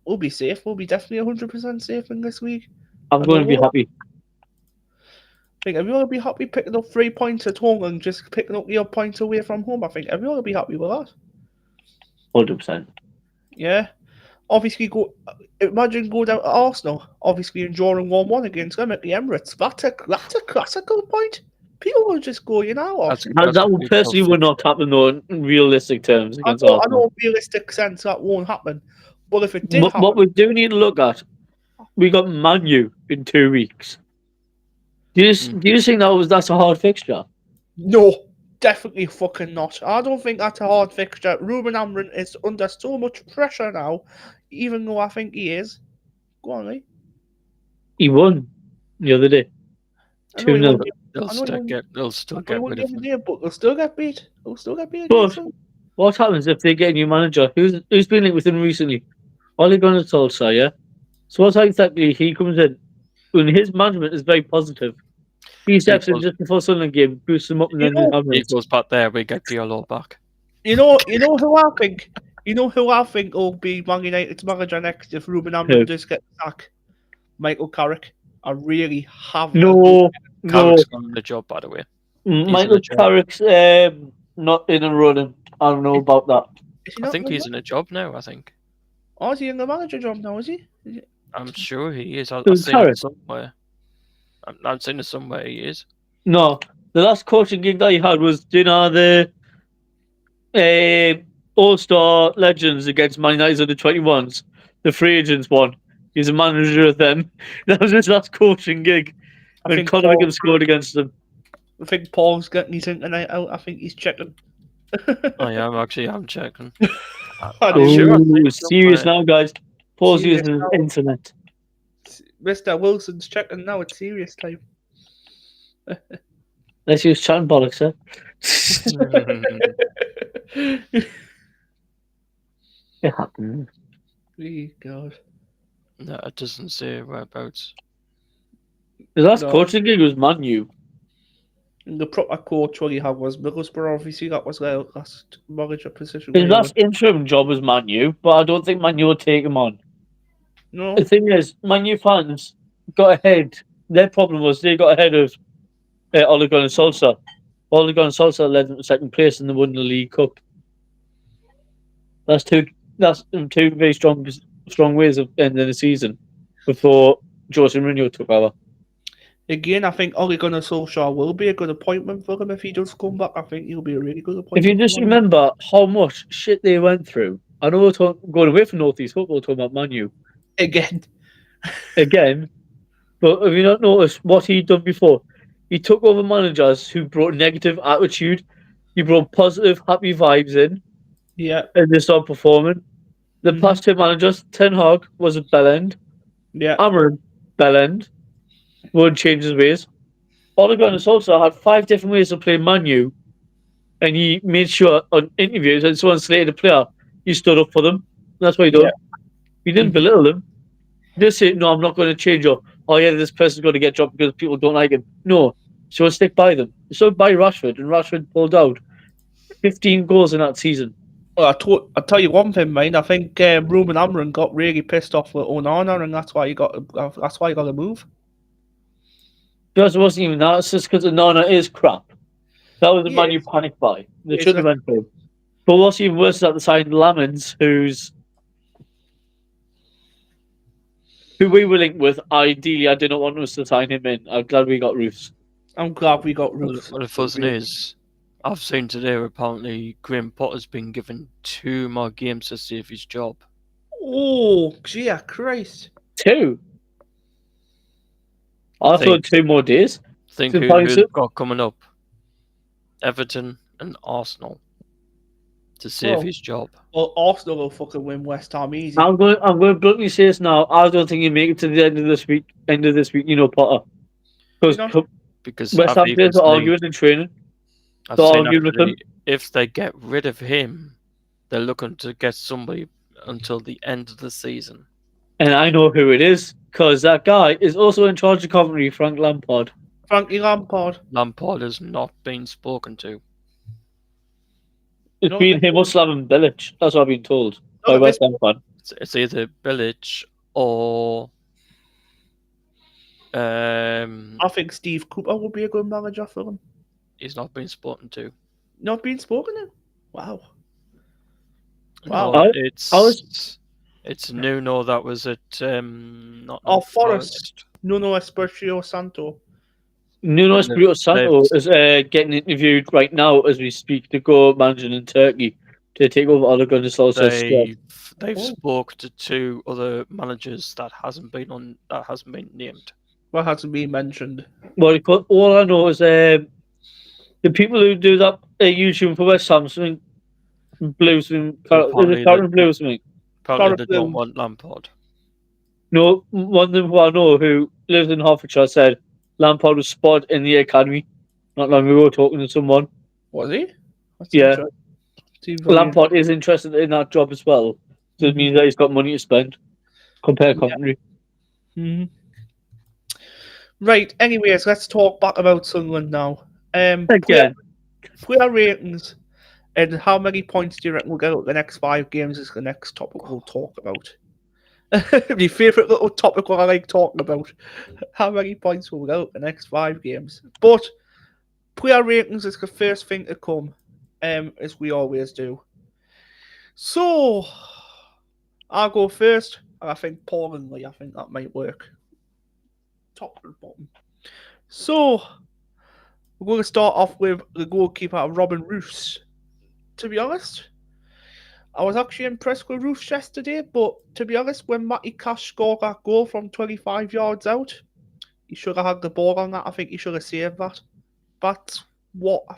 we'll be safe. We'll be definitely 100% safe in this week. I'm going to be happy. I think everyone will be happy picking up 3 points at home and just picking up the odd points away from home. I think everyone will be happy with that. 100%. Yeah. Obviously, imagine go down to Arsenal, obviously, and drawing 1-1 against them at the Emirates. That's a classical point. People will just go, you know. That will personally would not happen, though, in realistic terms against Arsenal. I know in realistic sense that won't happen. Well, if it did What happen, we do need to look at, we got Man U in 2 weeks. Do you think that's a hard fixture? no, definitely fucking not. I don't think that's a hard fixture. Ruben Amorim is under so much pressure now, even though I think he is. Go on, Lee. He won the other day. I know he 2-0. won't. They'll I know he still won't. get. They'll still get rid The of other him. day, but they'll still get beat. They'll still get beat But against them. what happens if they get a new manager? Who's been linked with him recently? Ole Gunnar Solskjaer, yeah? So what's exactly he comes in when his management is very positive. He steps in just before Sunderland game, boosts them up, and then He goes back there. We get Pirlo back. You know who I think. You know who I think will be Man United's manager next if Ruben Amorim does get sacked? Michael Carrick. I really have. No. Carrick's on the job, by the way. Michael Carrick's not in and running. I don't know about that. I think he's in a job now. I think. Oh, is he in the manager job now? Is he? I'm sure he is. I've Who's seen it Carrick? somewhere. I've seen it somewhere. He is. No, the last coaching gig that he had was the All-Star Legends against Man United's under 21s, the free agents one. He's a manager of them. That was his last coaching gig when Conor Wiggins scored against them. I think Paul's getting his internet out. I think he's checking. I'm checking. Serious now, guys. Paul's using his internet. Mr. Wilson's checking now. It's serious time. Let's use chatting bollocks, sir. It happened. God. No, it doesn't say whereabouts. The last coaching gig was Man U. The proper coach what he had was Middlesbrough. Obviously, that was their last manager position. His last interim job was Man U, but I don't think Man U will take him on. No. The thing is, Man U fans got ahead. Their problem was they got ahead of Ole Gunnar Solskjaer. Ole Gunnar Solskjaer led them to second place and they won the League Cup. That's two very strong ways of ending the season before Jose Mourinho took over. Again, I think Ole Gunnar Solskjaer will be a good appointment for him if he does come back. I think he'll be a really good appointment. If you just remember how much shit they went through, I know we're going away from North East football, talking about Man U. Again. But have you not noticed what he'd done before? He took over managers who brought negative attitude. He brought positive, happy vibes in. Yeah. And they started performing. The past two managers, Ten Hag was a bell end. Yeah. Amorim, bell end. Won't change his ways. Ole Gunnar Solskjaer had 5 different ways of playing Man U. And he made sure on interviews when someone slated a player, he stood up for them. That's what he did. He didn't belittle them. He didn't say, no, I'm not going to change you. Oh, yeah, this person's going to get dropped because people don't like him. No. So we'll stick by them. So by Rashford, and Rashford pulled out 15 goals in that season. Well, I'll tell you one thing, mate. I think Ruben Amorim got really pissed off with Onana, and that's why he got to move. Because it wasn't even that. It's just because Onana is crap. That was the Man U panic buy. They shouldn't have went for him. But what's even worse is at the side, Lamens, who we were linked with. Ideally, I did not want us to sign him in. I'm glad we got Roofs. I'm glad we got Roofs. Well, the fuzzing is, I've seen today apparently Graham Potter's been given 2 more games to save his job. Oh, gee, Christ. 2? I thought 2 more days. Think who they've got coming up. Everton and Arsenal. To save his job. Well, Arsenal will fucking win West Ham easy. I'm going to bluntly say this now. I don't think he'll make it to the end of this week, Potter. Because West Ham players are arguing and training. If they get rid of him, they're looking to get somebody until the end of the season. And I know who it is, because that guy is also in charge of Coventry, Frank Lampard. Frankie Lampard. Lampard has not been spoken to. It's been him or Slaven Bilic. That's what I've been told by West Ham fan. It's either Bilic or... I think Steve Cooper would be a good manager for him. He's not been spoken to. Not been spoken to? Wow. No, it's Nuno that was at Forest. Nuno Espirito Santo. Nuno Espirito Santo is getting interviewed right now as we speak to go managing in Turkey. to take over Ole Gunnar's spot. They've spoke to 2 other managers that hasn't been named. What hasn't been mentioned? Well, all I know is the people who do that YouTube for West Ham, something Blue, something Karen Blue, something. Apparently, they don't want Lampard. No, one of them who I know who lives in Hertfordshire said Lampard was spotted in the academy not long ago talking to someone. Was he? Yeah. Lampard is interested in that job as well. So it means that he's got money to spend. Compare Coventry. Mm-hmm. Right, anyways, let's talk back about Sunderland now. Again. Player ratings and how many points do you reckon we'll get out the next 5 games is the next topic we'll talk about. My favourite little topic I like talking about. How many points will we get out the next 5 games? But player ratings is the first thing to come, as we always do. So, I'll go first, and I think Paul and Lee, I think that might work. Top and bottom. So, we're going to start off with the goalkeeper, Robin Roos. To be honest, I was actually impressed with Roos yesterday, but to be honest, when Matty Cash scored that goal from 25 yards out, he should have had the ball on that. I think he should have saved that. That's what I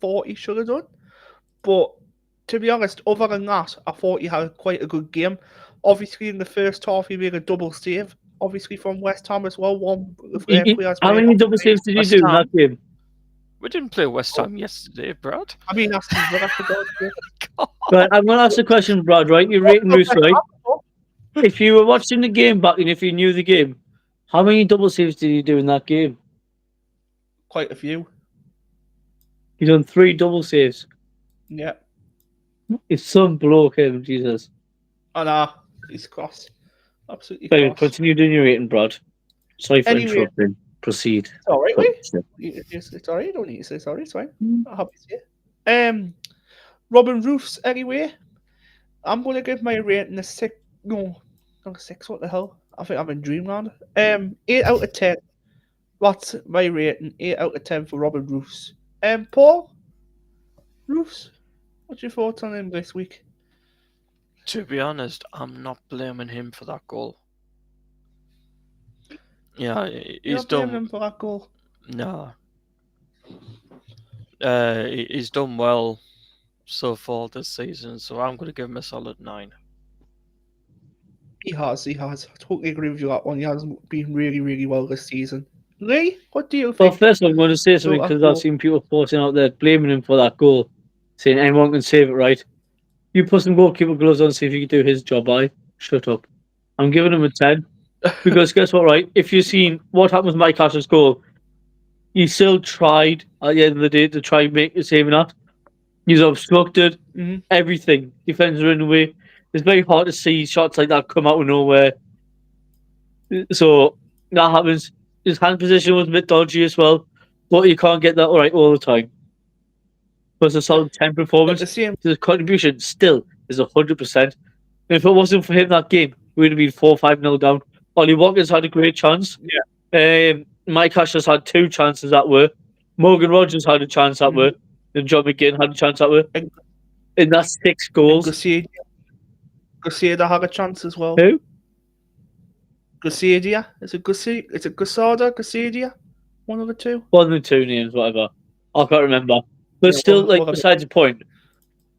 thought he should have done. But to be honest, other than that, I thought he had quite a good game. Obviously, in the first half, he made a double save. Obviously, from West Ham as well. How many double saves did you do in that game? We didn't play West Ham yesterday, Brad. I mean, that's Right, I'm going to ask the question, Brad, right? You're rating Roos, right? If you were watching the game back and if you knew the game, how many double saves did you do in that game? Quite a few. He's done 3 double saves. Yeah. It's some bloke, him, Jesus. Oh, no. He's cross. Absolutely Anyway, cross. continue doing your rating, Brad. Sorry for interrupting. Proceed. It's all right, wait. It's all right. You don't need to say sorry. It's fine. I'm happy to hear. Robin Roos, anyway. I'm going to give my rating a 6. No, not a 6. What the hell? I think I'm in dreamland. 8 out of 10. That's my rating. 8 out of 10 for Robin Roos. Paul? Roos? What's your thoughts on him this week? To be honest, I'm not blaming him for that goal. Yeah, he's done. Him for that goal. No. He's done well so far this season, so I'm going to give him a solid 9. He has. I totally agree with you on that one. He has been really, really well this season. Lee, what do you think? Well, first I'm going to say something because I've seen people posting out there blaming him for that goal, saying anyone can save it, right? You put some goalkeeper gloves on, see if you can do his job, shut up. I'm giving him a 10. Because guess what, right? If you've seen what happened with Mike Cash's goal, he still tried at the end of the day to try and make the saving that. He's obstructed everything. Defenders are in the way. It's very hard to see shots like that come out of nowhere. So that happens. His hand position was a bit dodgy as well, but you can't get that right all the time. But it's a solid 10 performance. His contribution still is 100%. And if it wasn't for him that game, we would have been 4-5-0 down. Ollie Watkins had a great chance. Yeah. Mike Cash has had 2 chances that were. Morgan Rogers had a chance that were. And John McGinn had a chance that were. And that's 6 goals. Gusada had a chance as well. Who? Gusada. Is it Gusada? Gusada? One of the two? One of the 2 names, whatever. I can't remember. But still, besides the point,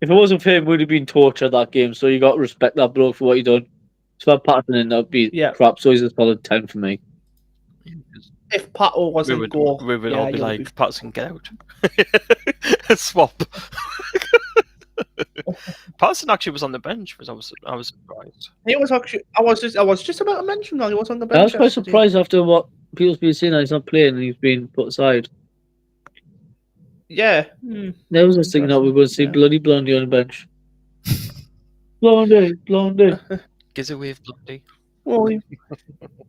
if it wasn't for him, it would have been torture that game. So you got to respect that bloke for what he done. So that Patton in, that would be crap. So he's a solid 10 for me. If Patton wasn't we would all be like, Patson, get out. Swap. Patson actually was on the bench, because I was surprised. He was actually. I was just about to mention that he was on the bench. I was quite surprised after what people's been saying that he's not playing and he's been put aside. Yeah. There was this thing that we're going to see bloody Blondie on the bench. Blondie. Gives away with Blondie. Well, he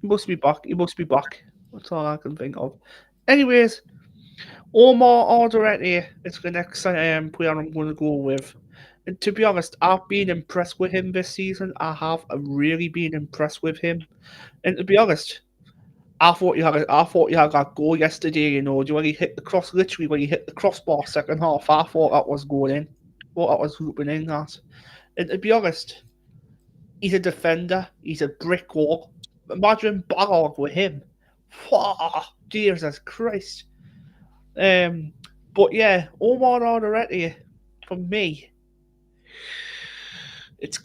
must be back. That's all I can think of. Anyways, Omar Alderete is the next player I'm going to go with. And to be honest, I've been impressed with him this season. I have really been impressed with him. And to be honest, I thought you had that goal yesterday, when he hit the cross, literally when he hit the crossbar second half. I thought that was going in. what I was looping in at. And to be honest, he's a defender. He's a brick wall. Imagine Ballard with him. Whoa, Jesus Christ. But yeah, Omar Alderete, for me, it's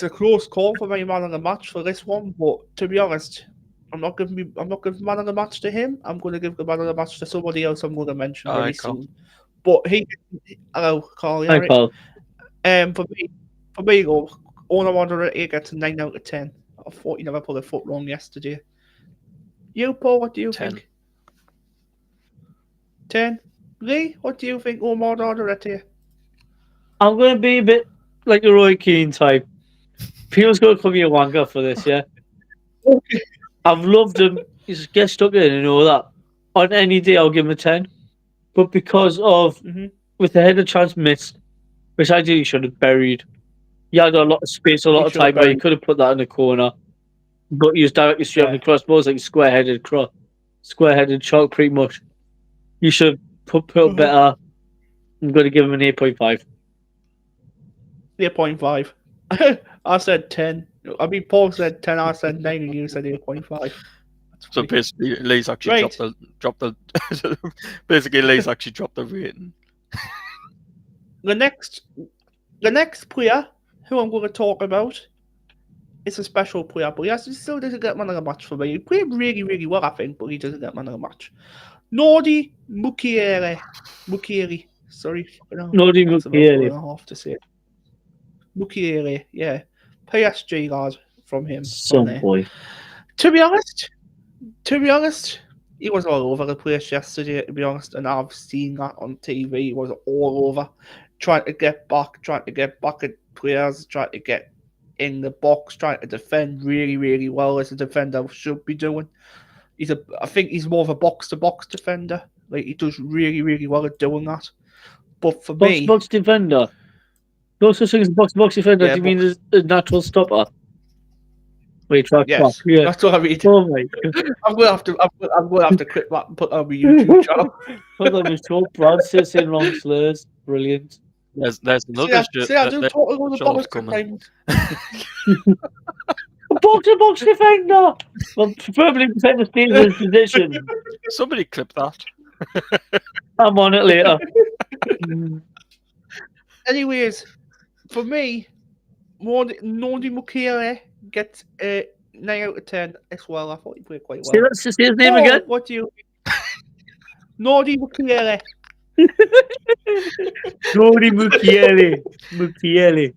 a close call for my man of the match for this one. But to be honest, I'm not giving man of the match to him. I'm going to give the man of the match to somebody else. I'm going to mention very soon. But hello, Carl. Hi, Paul. For me, Omar Alderete gets a 9 out of 10. I thought he never put a foot wrong yesterday. You, Paul, what do you 10. think? 10. Lee, what do you think, Omar Alderete? I'm going to be a bit like a Roy Keane type. People's going to call me a wanker for this, yeah? Okay. I've loved him. He's get stuck in and all that. On any day, I'll give him a 10. But because of, with the header chance missed, which I think he should have buried, he had a lot of space, a lot of time where he could have put that in the corner. But he was directly straight on the crossbar, like square-headed shot, pretty much. You should put up better. I'm going to give him an 8.5. 8.5. I said 10. I mean, Paul said 10, I said 9, and you said 8.5. So basically, Lee's actually dropped the basically Lee's actually dropped the rating. The next player who I'm going to talk about is a special player, but he still doesn't get man of the match for me. He played really, really well, I think, but he doesn't get man of the match. Nordi Mukiele. Sorry. Nordi Mukiele. I have to say. Mukiele, yeah. PSG lad from him. Some boy. To be honest, he was all over the place yesterday, to be honest, and I've seen that on TV. He was all over, trying to get back at players, trying to get in the box, trying to defend really, really well as a defender should be doing. I think he's more of a box-to-box defender. Like, he does really, really well at doing that. But for me... Box defender? No such thing as box defender. Do you mean a natural stopper? Wait, track back. Yeah. That's what I mean. Oh my God. I'm gonna have to clip that and put that on my YouTube channel. Put that on my top. Brad saying wrong slurs. Brilliant. There's another I do talk about the box coming. A box defender. Well, preferably defend the Steelers' position. Somebody clip that. I'm on it later. Anyways, for me, Nordi Mukiele gets a 9 out of 10 as well. I thought he played quite well. Say his name again. What do you think? Nordi Mukiele. Nordi Mukiele.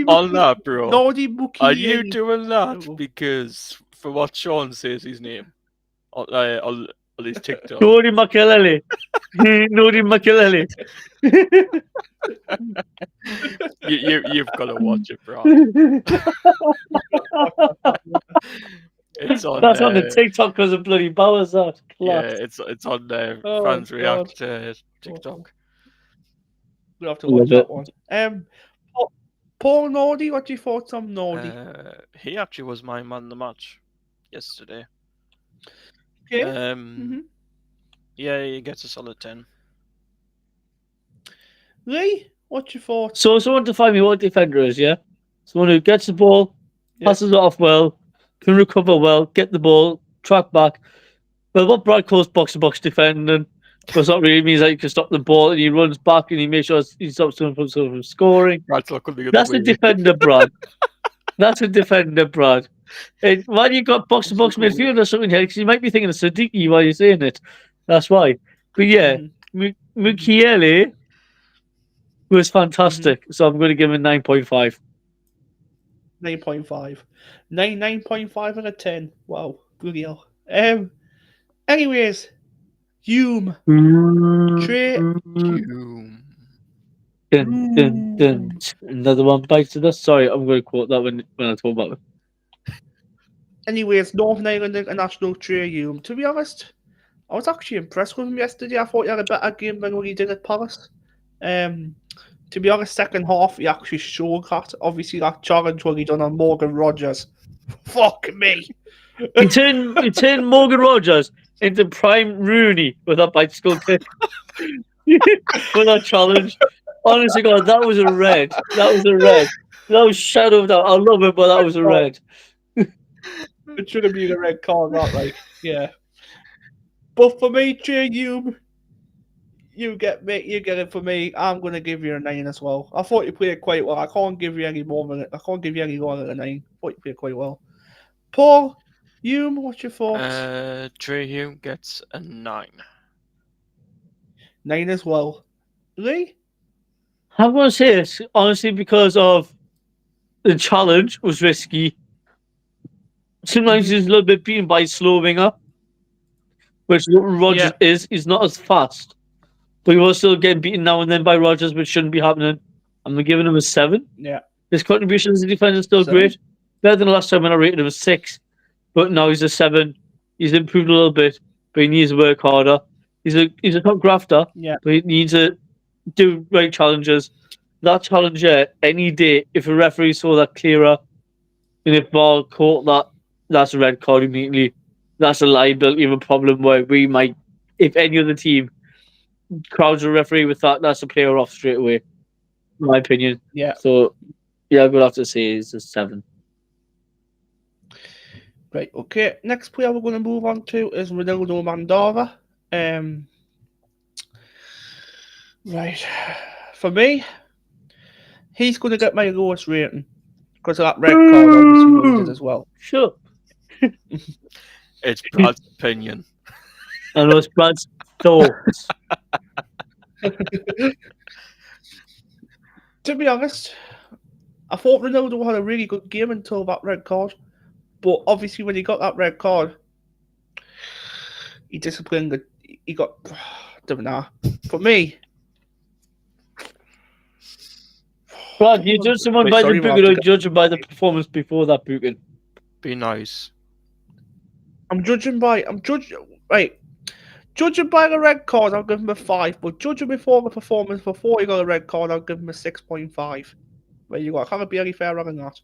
On that, bro. Nordi Mukiele. Are you doing that because for what Sean says his name on his TikTok? Nordi Mukiele. Nordi Mukiele. You've got to watch it, bro. It's on. That's on the TikTok because of bloody Bowers. Yeah, it's on Fans React TikTok. We'll have to watch that one. Paul Nordi, what do you thoughts on Nordi? He actually was my man of the match yesterday. Okay. Yeah, he gets a solid 10. Lee, what's your thoughts? So someone define me what a defender is, yeah? Someone who gets the ball, passes it off well, can recover well, get the ball, track back. Well, what Brad calls box-to-box defending, because that really means that you can stop the ball and he runs back and he makes sure he stops someone from scoring. That's a defender, Brad. That's a defender, Brad. And why do you got box-to-box midfield or something here? Because you might be thinking of Siddiqui while you're saying it. That's why. But yeah, Mukiele was fantastic. So I'm going to give him a 9.5. 9.5. 9.5 out of 10. Wow. Good deal. Anyways, Hume. Trey. Hume. Dun, dun, dun. Another one bites to dust. Sorry, I'm going to quote that when I talk about it. Anyways, Northern Ireland International Trey Hume. To be honest, I was actually impressed with him yesterday. I thought he had a better game than what he did at Palace. To be honest, second half, he actually showed that. Obviously, that challenge what he done on Morgan Rogers. Fuck me. He turned Morgan Rogers into prime Rooney with that bicycle kick. With that challenge. Honestly, God, that was a red. That was a red. That was shadow of doubt. I love it, but that was a red. It should have been a red card, not like, yeah. But for me, Jay, you get it for me. I'm gonna give you a 9 as well. I thought you played quite well. I can't give you any more than it. I can't give you any lower than a 9. I thought you played quite well. Paul, what's your thoughts? Trey Hume gets a 9. 9 as well. Lee? I'm going to say this, honestly, because of the challenge was risky. Sometimes he's a little bit beaten by slow winger, which Rogers is. He's not as fast. But he was still getting beaten now and then by Rogers, which shouldn't be happening. I'm giving him a 7. Yeah. His contribution as a defender is still 7. great. Better than last time when I rated him a 6. But now he's a 7. He's improved a little bit, but he needs to work harder. He's a top grafter, but he needs to do right challenges. That challenger, any day, if a referee saw that clearer, and if VAR caught that's a red card immediately. That's a liability of a problem where we might, if any other team crowds a referee with that, that's a player off straight away, in my opinion. Yeah. So, yeah, I'm going to have to say it's a 7. Right, okay. Next player we're going to move on to is Ronaldo Mandara. Right. For me, he's going to get my lowest rating because of that red card, obviously, what he did as well. Sure. It's Brad's opinion. I know it's Brad's thoughts. To be honest, I thought Ronaldo had a really good game until that red card. But obviously, when he got that red card, he disciplined. He got. Don't know. For me, Brad, you judge someone by the booking or judge him by the performance before that booking? Be nice. I'm judging by the red card, I'll give him a 5. But judging before the performance before he got a red card, I'll give him a 6.5. There you go. I can't be any fairer than that.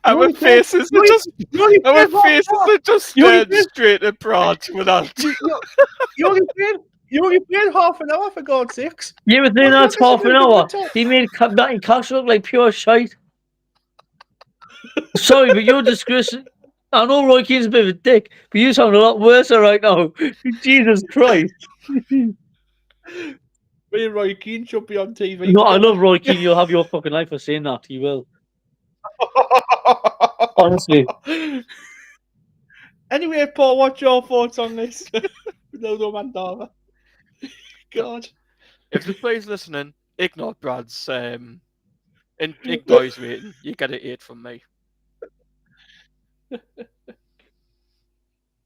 Our faces are just stared straight at Brad without. You only played half an hour, for God's sakes. Yeah, but then that's half an hour. He made Matty Cash look like pure shite. Sorry, but you're disgracing. I know Roy Keane's a bit of a dick, but you sound a lot worse right now. Jesus Christ. Me and Roy Keane should be on TV. No, I love Roy Keane. You'll have your fucking life for saying that. You will. Honestly. Anyway, Paul, what's your thoughts on this? Ronaldo Mandara. God. If the player's listening, ignore Brad's ignore his rating. You get an 8 from me.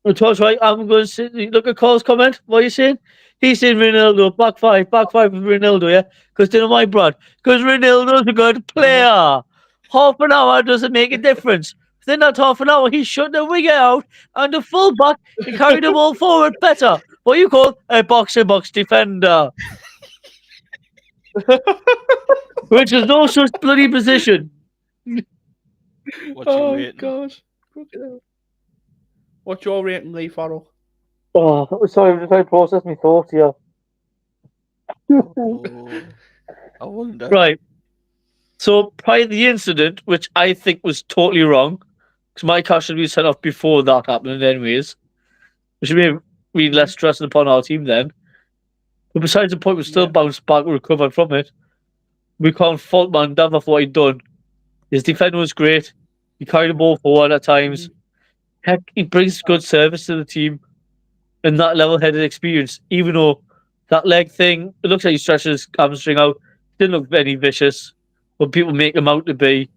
That's right. I'm going to say, look at Cole's comment. What are you saying? He's saying Ronaldo, back five with Ronaldo, yeah? Because you know my Brad. Because Ronaldo's a good player. Half an hour doesn't make a difference. Within that half an hour, he shut the winger out and the full back and carried the ball forward better. What you call a box-to-box defender. Which is no such bloody position. What's your rating? Gosh. What's your rating, Lee Farrell? Oh, sorry, I'm just trying to process my thoughts here. Oh, I wonder. Right. So, prior to the incident, which I think was totally wrong, because my car should be sent off before that happened anyways. We should be really less stressing upon our team then. But besides the point, we still bounced back and recovered from it. We can't fault Mandava for what he'd done. His defender was great. He carried the ball forward at times. Heck, he brings good service to the team. And that level-headed experience, even though that leg thing, it looks like he stretched his hamstring out. Didn't look very vicious. When people make him out to be.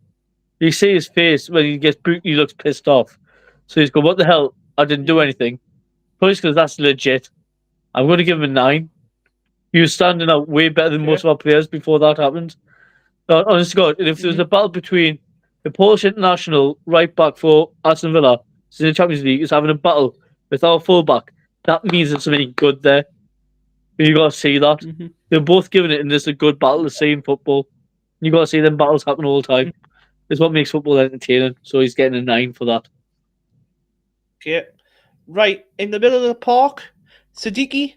You see his face when he gets booked, he looks pissed off. So he's going, what the hell? I didn't do anything. Probably because that's legit. I'm going to give him a 9. He was standing out way better than most of our players before that happened. Honest to God, and if there was a battle between the Polish international right back for Aston Villa in the Champions League is having a battle with our fullback, that means there's something good there. You got to see that. They're both giving it, and there's a good battle to see in football. You got to see them battles happen all the time. It's what makes football entertaining. So he's getting a 9 for that. Okay. Right, in the middle of the park, Siddiqui.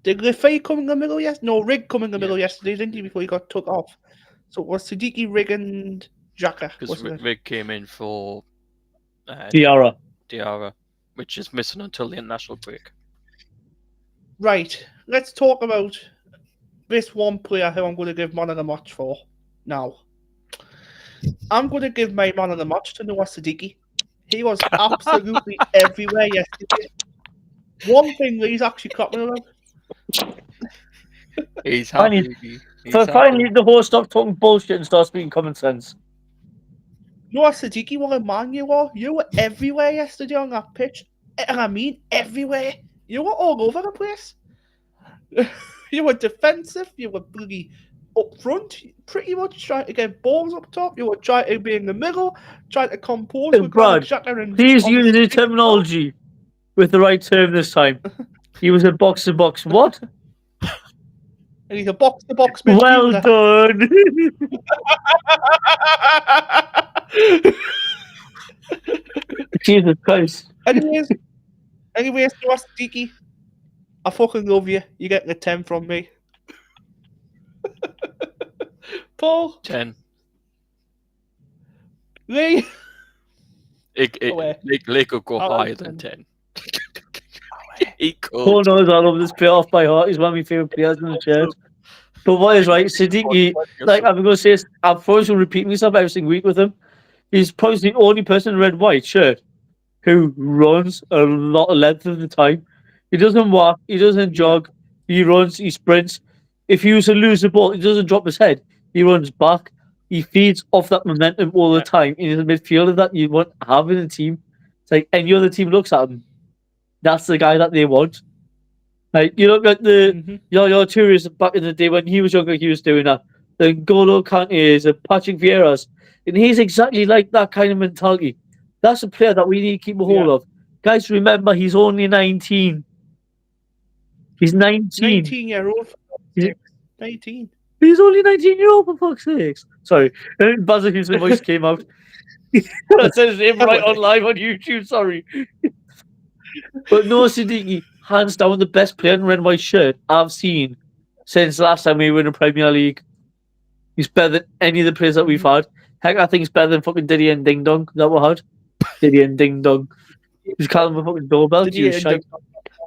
Did Rafai come in the middle yesterday? No, Rig come in the middle yesterday, didn't he, before he got took off? So it was Siddiqui, Rig and Xhaka, Because wasn't it? Rig came in for Diarra. which is missing until the international break. Right, let's talk about this one player who I'm going to give man of the match for now. I'm going to give my man of the match to Noah Siddiqui. He was absolutely everywhere yesterday. One thing that he's actually clapping about. He's happy. Finally, the horse stopped talking bullshit and starts speaking common sense. Noah Siddiqui, what a man you are. You were everywhere yesterday on that pitch. And I mean everywhere. You were all over the place. You were defensive. You were bloody up front. Pretty much trying to get balls up top. You were trying to be in the middle. Trying to compose with Brad, please use the terminology with the right term this time. He was a box-to-box what? And he's a box-to-box midfielder. Well done. Jesus Christ. Anyways, Noah Siddiqui, I fucking love you. You're getting a 10 from me. Paul? 10. Lee? Lee could go higher than 10. He could. Paul knows I love this player off by heart. He's one of my favourite players in the shirt. But what is right, Siddiqui, like I'm going to say, I'm probably going to repeat myself every single week with him. He's probably the only person in a red-white shirt who runs a lot of length of the time. He doesn't walk, he doesn't jog, he runs, he sprints. If he was to lose the ball, he doesn't drop his head. He runs back. He feeds off that momentum all the time. He's a midfielder that you want to have in a team. It's like any other team looks at him. That's the guy that they want. Like, you look at the Yaya Tourist back in the day when he was younger, he was doing that. The N'Golo Kante's, Patrick Vieira's. And he's exactly like that kind of mentality. That's a player that we need to keep a hold of. Guys, remember, he's only 19. He's 19. 19-year-old. 19. He's only 19-year-old, for fuck's sakes. Sorry. Buzzer Houston voice came out. I said his name right on live on YouTube, sorry. But Noah Siddiqui, hands down the best player in red and white shirt I've seen since last time we were in the Premier League. He's better than any of the players that we've had. Heck, I think he's better than fucking Didier and Ding Dong that we had. Didier and Ding Dong. He's calling him a fucking doorbell.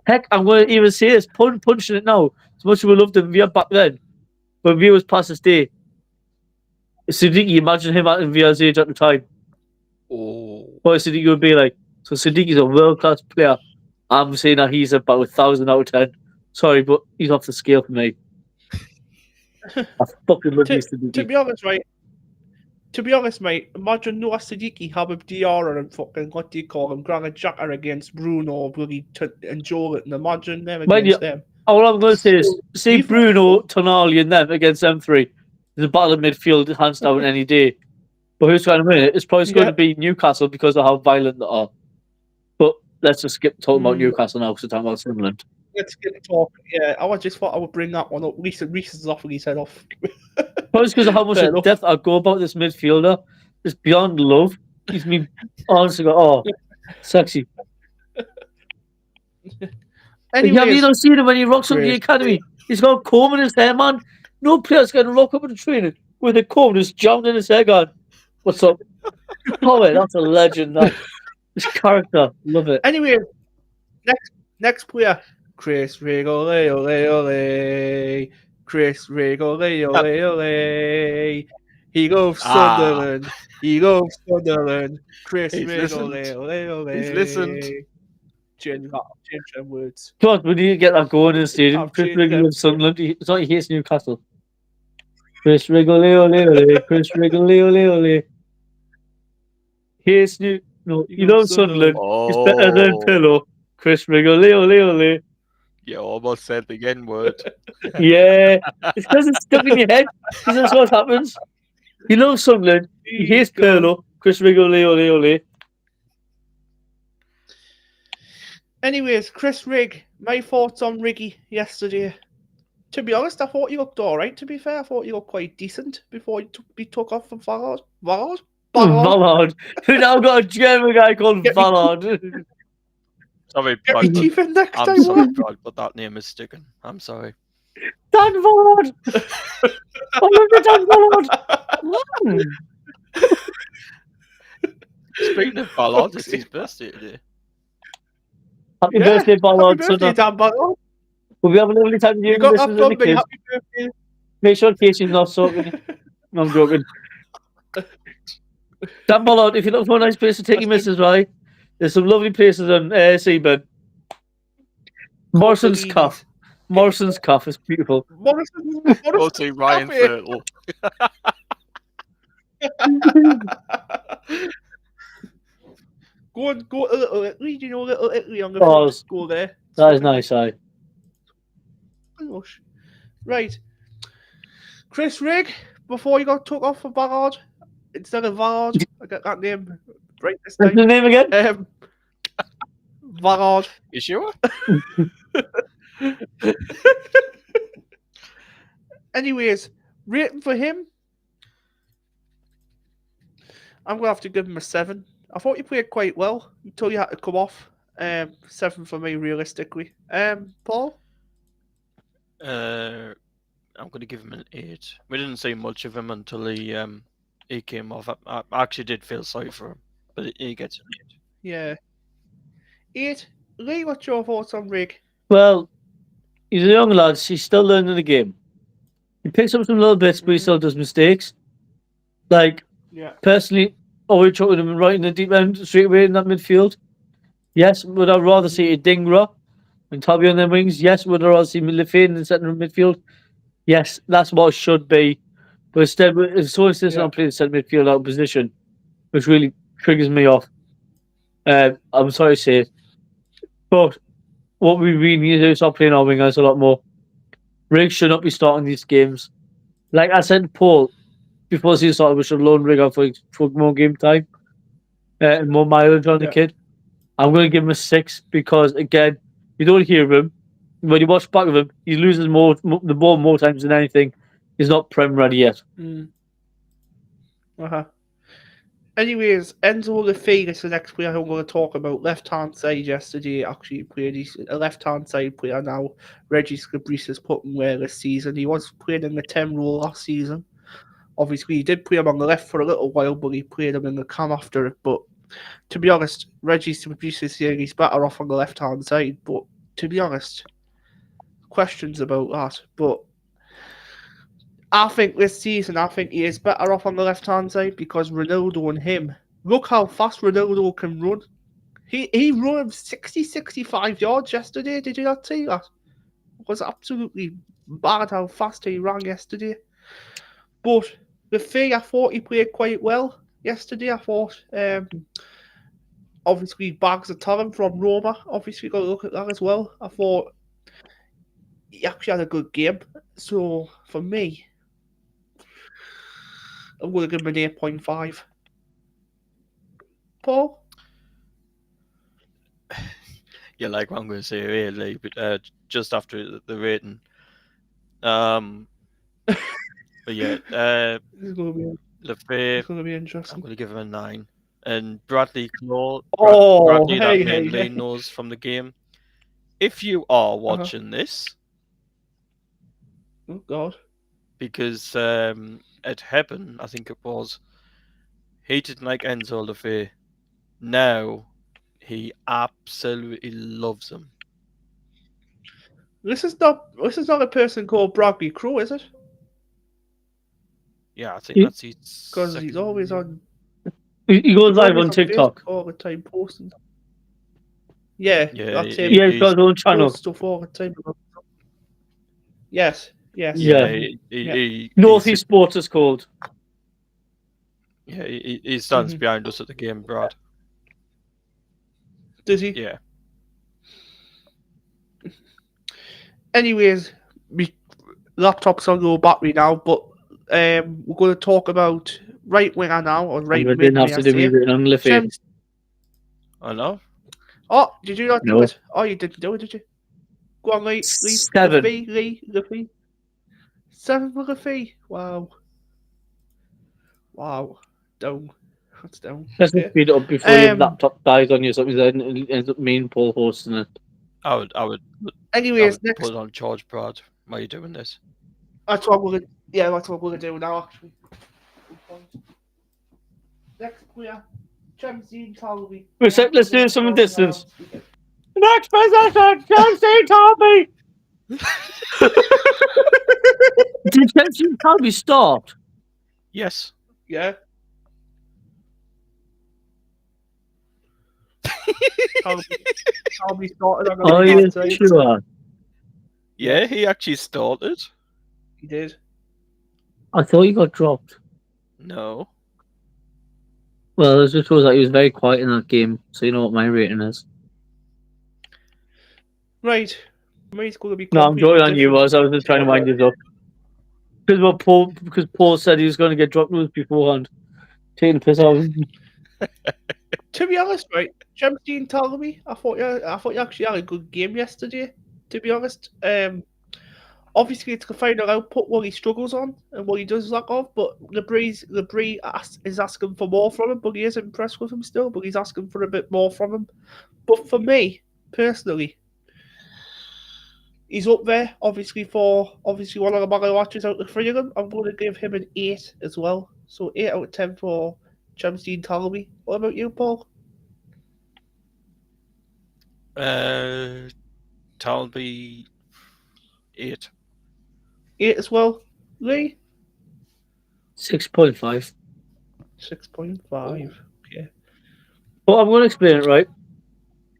Heck, I'm going to even say this, punching it now. As much as we loved him Villa back then, when Villa was past his day. Siddiqui, imagine him at Villa's age at the time. Oh. What Siddiqui would be like. So Siddiqui's a world-class player. I'm saying that he's about 1,000 out of 10. Sorry, but he's off the scale for me. I fucking love you, Siddiqui. To be honest, mate, imagine Noah Siddiqui having Diarra and fucking, what do you call him, Granit Xhaka against Bruno, bloody and Jolit, and imagine them against them. All I'm going to say is, see Bruno, Tonali and them against them three. There's a battle of midfield, hands down, any day. But who's going to win it? It's probably going to be Newcastle because of how violent they are. But let's just skip talking about Newcastle now because we're talking about Sunderland. Let's get talking. Yeah, I just thought I would bring that one up. Reece is off his head off. Probably because of how much depth I go about this midfielder. It's beyond love. He's me honestly go, sexy. Anyways, have you not seen him when he rocks up the academy? He's got a comb in his hair, man. No player's going to rock up in the training with a comb just jammed in his hair going, what's up? Oh, wait, that's a legend. That. His character, love it. Anyway, next player, Chris Rig, ole, ole, ole. Chris Rig, ole, ole, ole. He loves Sunderland. He loves Sunderland. Chris Rig, ole, ole, ole. He's listened. Change them words. Come on, we need to get that going in the stadium. Chris Rig loves Sunderland. It's not he hates Newcastle. Chris Rig, ole, ole, ole. Chris Rig, ole, ole, ole. Hates Newcastle. No, you know Sunderland. Oh. He's better than Pillow. Chris Rig, ole, ole, ole. You almost said the N word. Yeah. It's because it's stuck in your head. That's what happens. You know Sunderland. He hates Pillow. Chris Rig, ole, ole, ole. Anyways, Chris Rig, my thoughts on Riggy yesterday. To be honest, I thought he looked alright, to be fair. I thought he looked quite decent before he took off from Vallard. Vallard. Who now got a German guy called Vallard. Sorry, Get Brad. me But teeth in next I'm time. sorry, Brad, but that name is sticking. I'm sorry. Dan Ballard! I love you, Dan Ballard! Man! Speaking of Ballard, Fuck's it's his sake. birthday today. Happy Yeah, birthday, Ballard. Happy birthday, Dan Ballard. We'll be having a lovely time with you You and got Mrs. that and from the me. kids. Happy birthday. Make sure Casey's not soaking. No, I'm joking. Dan Ballard, if you're looking for a nice place to take your missus, right? There's some lovely places on Seaburn. Morrison's Cuff. Morrison's Cuff is beautiful. Go to Ryan Cafe. Fertile. Go to Little Italy. Do you know Little Italy on the Oh, front? Go there. It's that is fucking nice, aye. lush. Right. Chris Rigg, before you got took off for Ballard, instead of Vallard, I got that name right this What's the time. name again? Vallard. You sure? Anyways, rating for him, I'm gonna have to give him a 7. I thought he played quite well until you had to come off. 7 for me, realistically. Paul? I'm going to give him an 8. We didn't see much of him until he came off. I actually did feel sorry for him, but he gets an 8. Yeah. 8. Lee, what's your thoughts on Rigg? Well, he's a young lad. He's still learning the game. He picks up some little bits, but he still does mistakes. Like, Yeah. personally, are we chucking him right in the deep end straight away in that midfield? Yes. Would I rather see a Dingra and Tubby on their wings? Yes. Would I rather see Lefane in the centre of midfield? Yes. That's what it should be. But instead, it's so insistent on playing centre midfield out of position, which really triggers me off. I'm sorry to say it. But what we really need to do is start playing our wingers a lot more. Riggs should not be starting these games. Like I said to Paul, before the season started, we should loan Rigg out for more game time and more mileage on the kid. I'm going to give him a 6 because, again, you don't hear him. When you watch back of him, he loses the ball more times than anything. He's not Prem ready yet. Anyways, Enzo Lefebvre is the next player I'm going to talk about. Left-hand side yesterday, actually played. He's a left-hand side player now. Regis Cabrice has put him where this season. He was playing in the 10 role last season. Obviously, he did play him on the left for a little while, but he played him in the cam after it. But to be honest, Regis Cabrice is here. He's better off on the left-hand side. But to be honest, questions about that. But I think this season, he is better off on the left-hand side because Ronaldo and him. Look how fast Ronaldo can run. He ran 60, 65 yards yesterday. Did you not see that? It was absolutely bad how fast he ran yesterday. But the thing, I thought he played quite well yesterday. I thought, obviously, bags of talent from Roma. Obviously, got to look at that as well. I thought he actually had a good game. So, for me, I'm going to give him an 8.5. Paul? Yeah, like what I'm going to say really, but just after the rating. But yeah, This is going to be interesting. I'm going to give him a 9. And Bradley Claw, Hey, that mainly knows from the game. If you are watching this, oh God, because at Heaven, I think it was, he didn't like Enzo Lefebvre. Now he absolutely loves him. this is not a person called Bradley Crow, is it? Yeah, I think that's his. Because he's always on. He goes live on TikTok all the time, posting. Yeah, that's him. Yeah, he's got his own channel. Stuff all the time. Yes. Northeast Sports is called. Yeah, he stands behind us at the game, Brad. Does he? Yeah. Anyways, my laptop's on low battery now, but we're going to talk about right winger now, or right mid. Didn't have to do it on Lefebvre. I know. Oh, did you not do it? Oh, you didn't do it, did you? Go on, Lee. 7. Lefebvre. 7 for Lefebvre. Wow. Down. That's down. Let's Okay. speed it up before your laptop dies on you or something, then it ends up main Paul hosting it. I would Anyways, next. put it on George Brad. Why are you doing this? That's what we're gonna do now. Actually. Next we are Champion Talby. Wait, let's do some distance. Next possession, Chelsea Talby. Did Chelsea Talby start? Yes. Yeah. Talby started on the Are you left side. sure? Yeah, he actually started. He did. I thought he got dropped. No. Well, it just shows that he was very quiet in that game, so you know what my rating is. Right. Mine's going to be No, I'm joking on you, different. was. I was just trying to wind this up. Because Paul said he was going to get dropped loose beforehand. Taking the piss out of him. To be honest, right, Champion Talby, I thought you actually had a good game yesterday. To be honest, obviously it's the final output what he struggles on and what he does lack of. But Labrie is asking for more from him, but he is impressed with him still. But he's asking for a bit more from him. But for me personally, he's up there. Obviously one of the bigger watches out of the three of them. I'm going to give him an 8 as well. So 8 out of 10 for Champion Talby. What about you, Paul? Talby 8. 8 as well. Lee? 6.5. 6.5. Okay. Well, I'm going to explain it, right?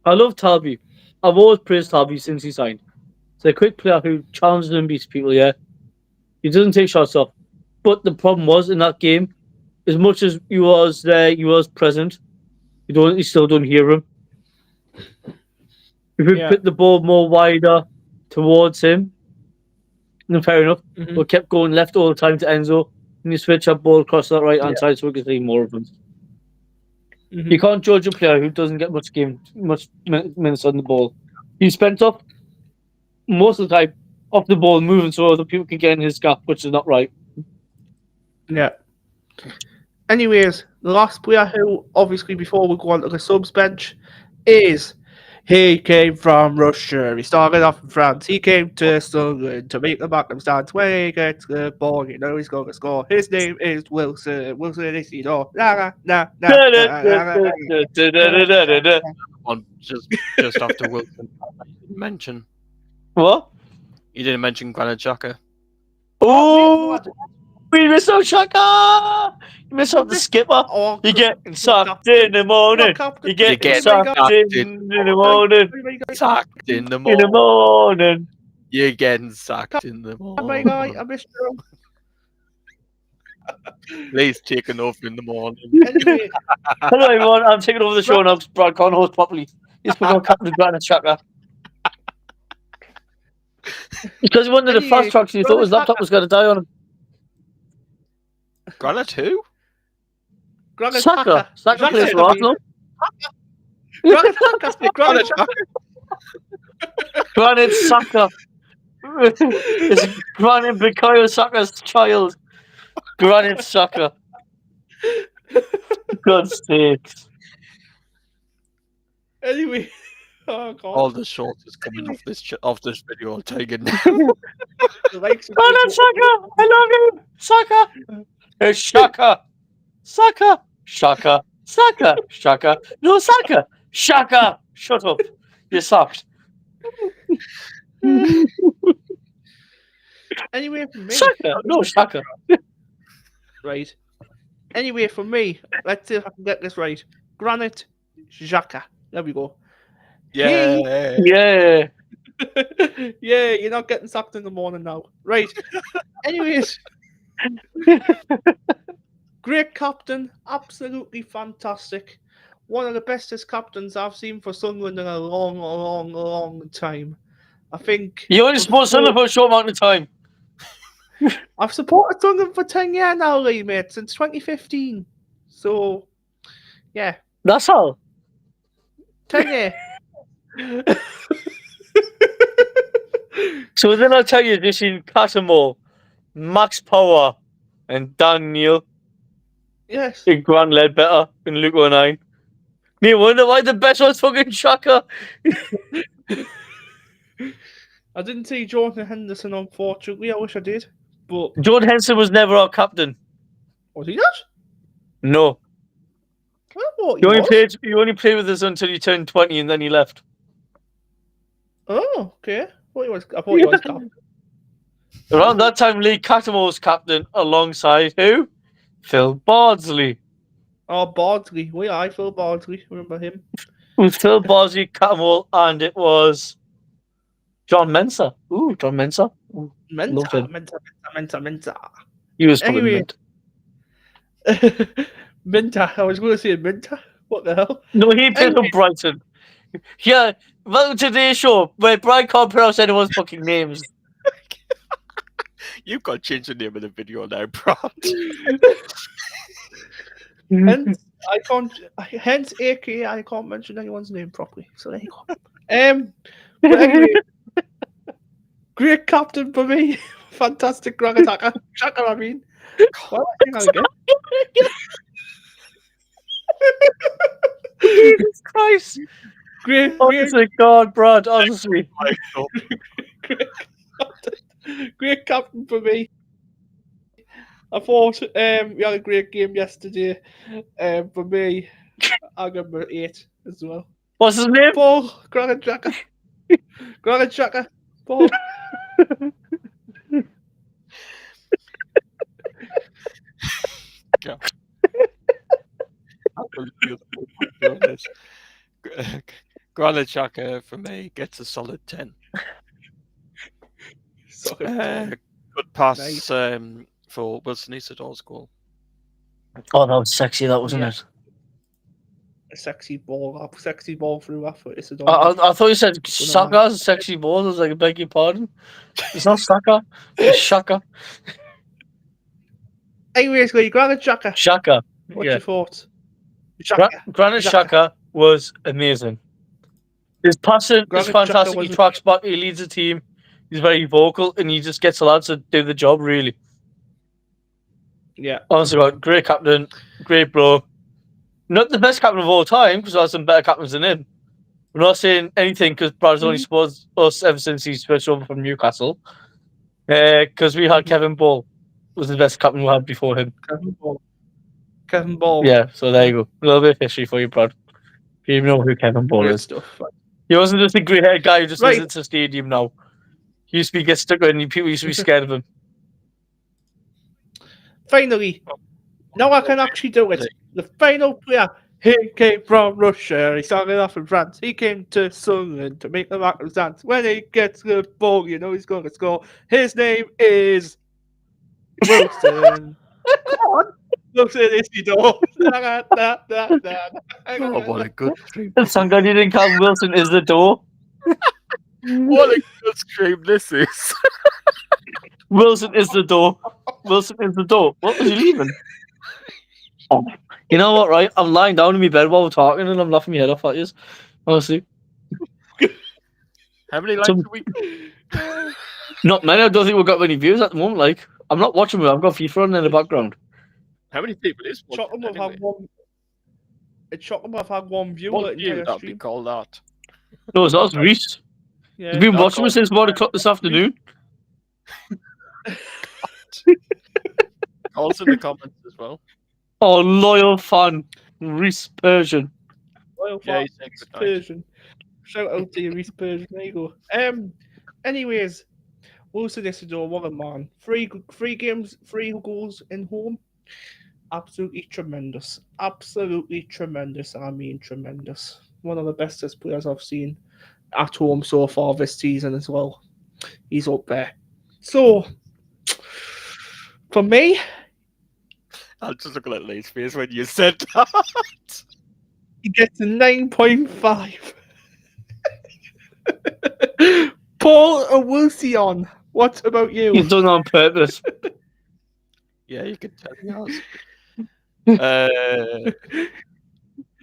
I love Talby. I've always praised Talby since he signed. He's a quick player who challenges and beats people, yeah? He doesn't take shots off. But the problem was, in that game, as much as he was there, he was present, you still don't hear him. If we put the ball more wider towards him, then fair enough. Mm-hmm. We kept going left all the time to Enzo, and you switch up ball across that right hand side so we can see more of him. Mm-hmm. You can't judge a player who doesn't get much minutes on the ball. He spent up most of the time off the ball moving so other people can get in his gap, which is not right. Yeah. Anyways, the last player who, obviously, before we go on to the subs bench, is he came from Russia. He started off in France. He came to Sunderland to make the Magnum stance. When he gets the ball, you know he's going to score. His name is Wilson. Wilson is, you know, Just after Wilson. Mention. What? You didn't mention Granit Xhaka. Oh! We miss out Shaka! You miss out the skipper. You get sucked in the morning. You get sucked in the morning. Sacked in the In the morning. You're getting sacked in the Oh my God, I missed you. Lee's taking over in the morning. Anyway, hello everyone, I'm taking over the show now because Brad can't host properly. He's put on Captain Granite Xhaka. Because he wanted the fast tracks and he thought his laptop was going to die on him. Granite who? Granit Xhaka. Xhaka plays for Arsenal. Granit Xhaka. Granit Xhaka. It's Granit Bukayo Saka's child. Granit Xhaka. God's sakes. Anyway, oh God. All the shorts is coming off this video. I'll take it now. Granit Xhaka. I love you. Xhaka. It's Shaka. Saka. Shaka. Saka. Shaka. No, Saka. Shaka. Shut up. You're sucked. Anyway, for me. Shaka. No, Shaka. Right. Anyway, for me, let's see if I can get this right. Granit Xhaka. There we go. Yeah. Yeah. Yeah, you're not getting sacked in the morning now. Right. Anyways. Great captain. Absolutely fantastic. One of the bestest captains I've seen for Sunderland in a long, long, long time. I think... You only support Sunderland for a short amount of time. I've supported Sunderland for 10 years now, Lee, mate, since 2015. So, yeah. That's all. 10 years. So then I'll tell you this in Catamore, Max Power, and Daniel. Yes. In Grant Ledbetter in Luke 09. Me wonder why the best was fucking Shaka. I didn't see Jordan Henderson, unfortunately. I wish I did. But Jordan Henderson was never our captain. was he not? No. I thought He only was. played with us until he turned 20 and then he left. Oh, okay. I thought he was captain. Around that time, Lee Cattermole was captain alongside who? Phil Bardsley. Oh, Bardsley. Phil Bardsley. Remember him? With Phil Bardsley, Cattermole, and it was John Mensah. Ooh, John Mensah. Ooh, loved him. Menta. He was probably Anyway. mint. Minta. I was going to say Minta. What the hell? No, he played for Brighton. Yeah, welcome to today's show where Brian can't pronounce anyone's fucking names. You've got to change the name of the video now, Brad. Hence, aka I can't mention anyone's name properly. So there you go. But anyway, great captain for me. Fantastic grand attacker. Shaka, I mean. Why am I saying that again? Jesus Christ. Great Honestly, God, Brad, honestly. Great captain for me. I thought we had a great game yesterday. For me, I'll give him an 8 as well. What's his name? Paul Granite Jacker. Granite Jacker. Paul. Granit Xhaka for me gets a solid 10. Good pass for Wilson Isidor's goal. Oh, that was sexy, that wasn't it? A sexy ball through that for Isidore. I thought you said Saka's a sexy ball. I was like, I beg your pardon. It's not Saka, it's Shaka. Anyways, Granite Xhaka. Shaka. What's your thoughts? Granit Xhaka was amazing. His passing is fantastic. He tracks back, he leads the team. He's very vocal, and he just gets the lads to do the job, really. Yeah. Honestly, God, great captain, great bro. Not the best captain of all time, because there's some better captains than him. We're not saying anything, because Brad's only supported us ever since he switched over from Newcastle. Because we had Kevin Ball, was the best captain we had before him. Kevin Ball. Yeah, so there you go. A little bit of history for you, Brad. You even know who Kevin Ball is. Stuff. He wasn't just a grey-haired guy who just visits the stadium now. He used to get stuck in, and people used to be scared of him. Finally, now I can actually do it. The final player, he came from Russia. He started off in France. He came to Sunderland to make the Marcus dance. When he gets the ball, you know he's going to score. His name is Wilson. Come on. Wilson Isidore. Oh, what a good stream. Some guy didn't call Wilson is the door. What a good stream this is. Wilson is the door. Wilson is the door. What was he leaving? Oh, you know what, right? I'm lying down in my bed while we're talking and I'm laughing my head off at you. Honestly. How many likes a week? Not many. I don't think we've got many views at the moment. Like, I'm not watching it. I've got FIFA on in the background. How many people is watching? It's shocking I've had one view. One view, that'd be called that. No, that's Reese. Yeah, he's been watching me since 1 o'clock this afternoon. Also in the comments as well. Oh, loyal fan, Reese Persian. Loyal fan, Reese Persian. Shout out to you, Reese Persian. There you go. Anyways, Wilson Isidore, what a man. 3 games, 3 goals in home. Absolutely tremendous. Absolutely tremendous. I mean, tremendous. One of the bestest players I've seen at home so far this season as well. He's up there. So, for me, I was just looking at Lee's face when you said that. He gets a 9.5. Paul Wilson, what about you? He's done on purpose. Yeah, you can tell me ours.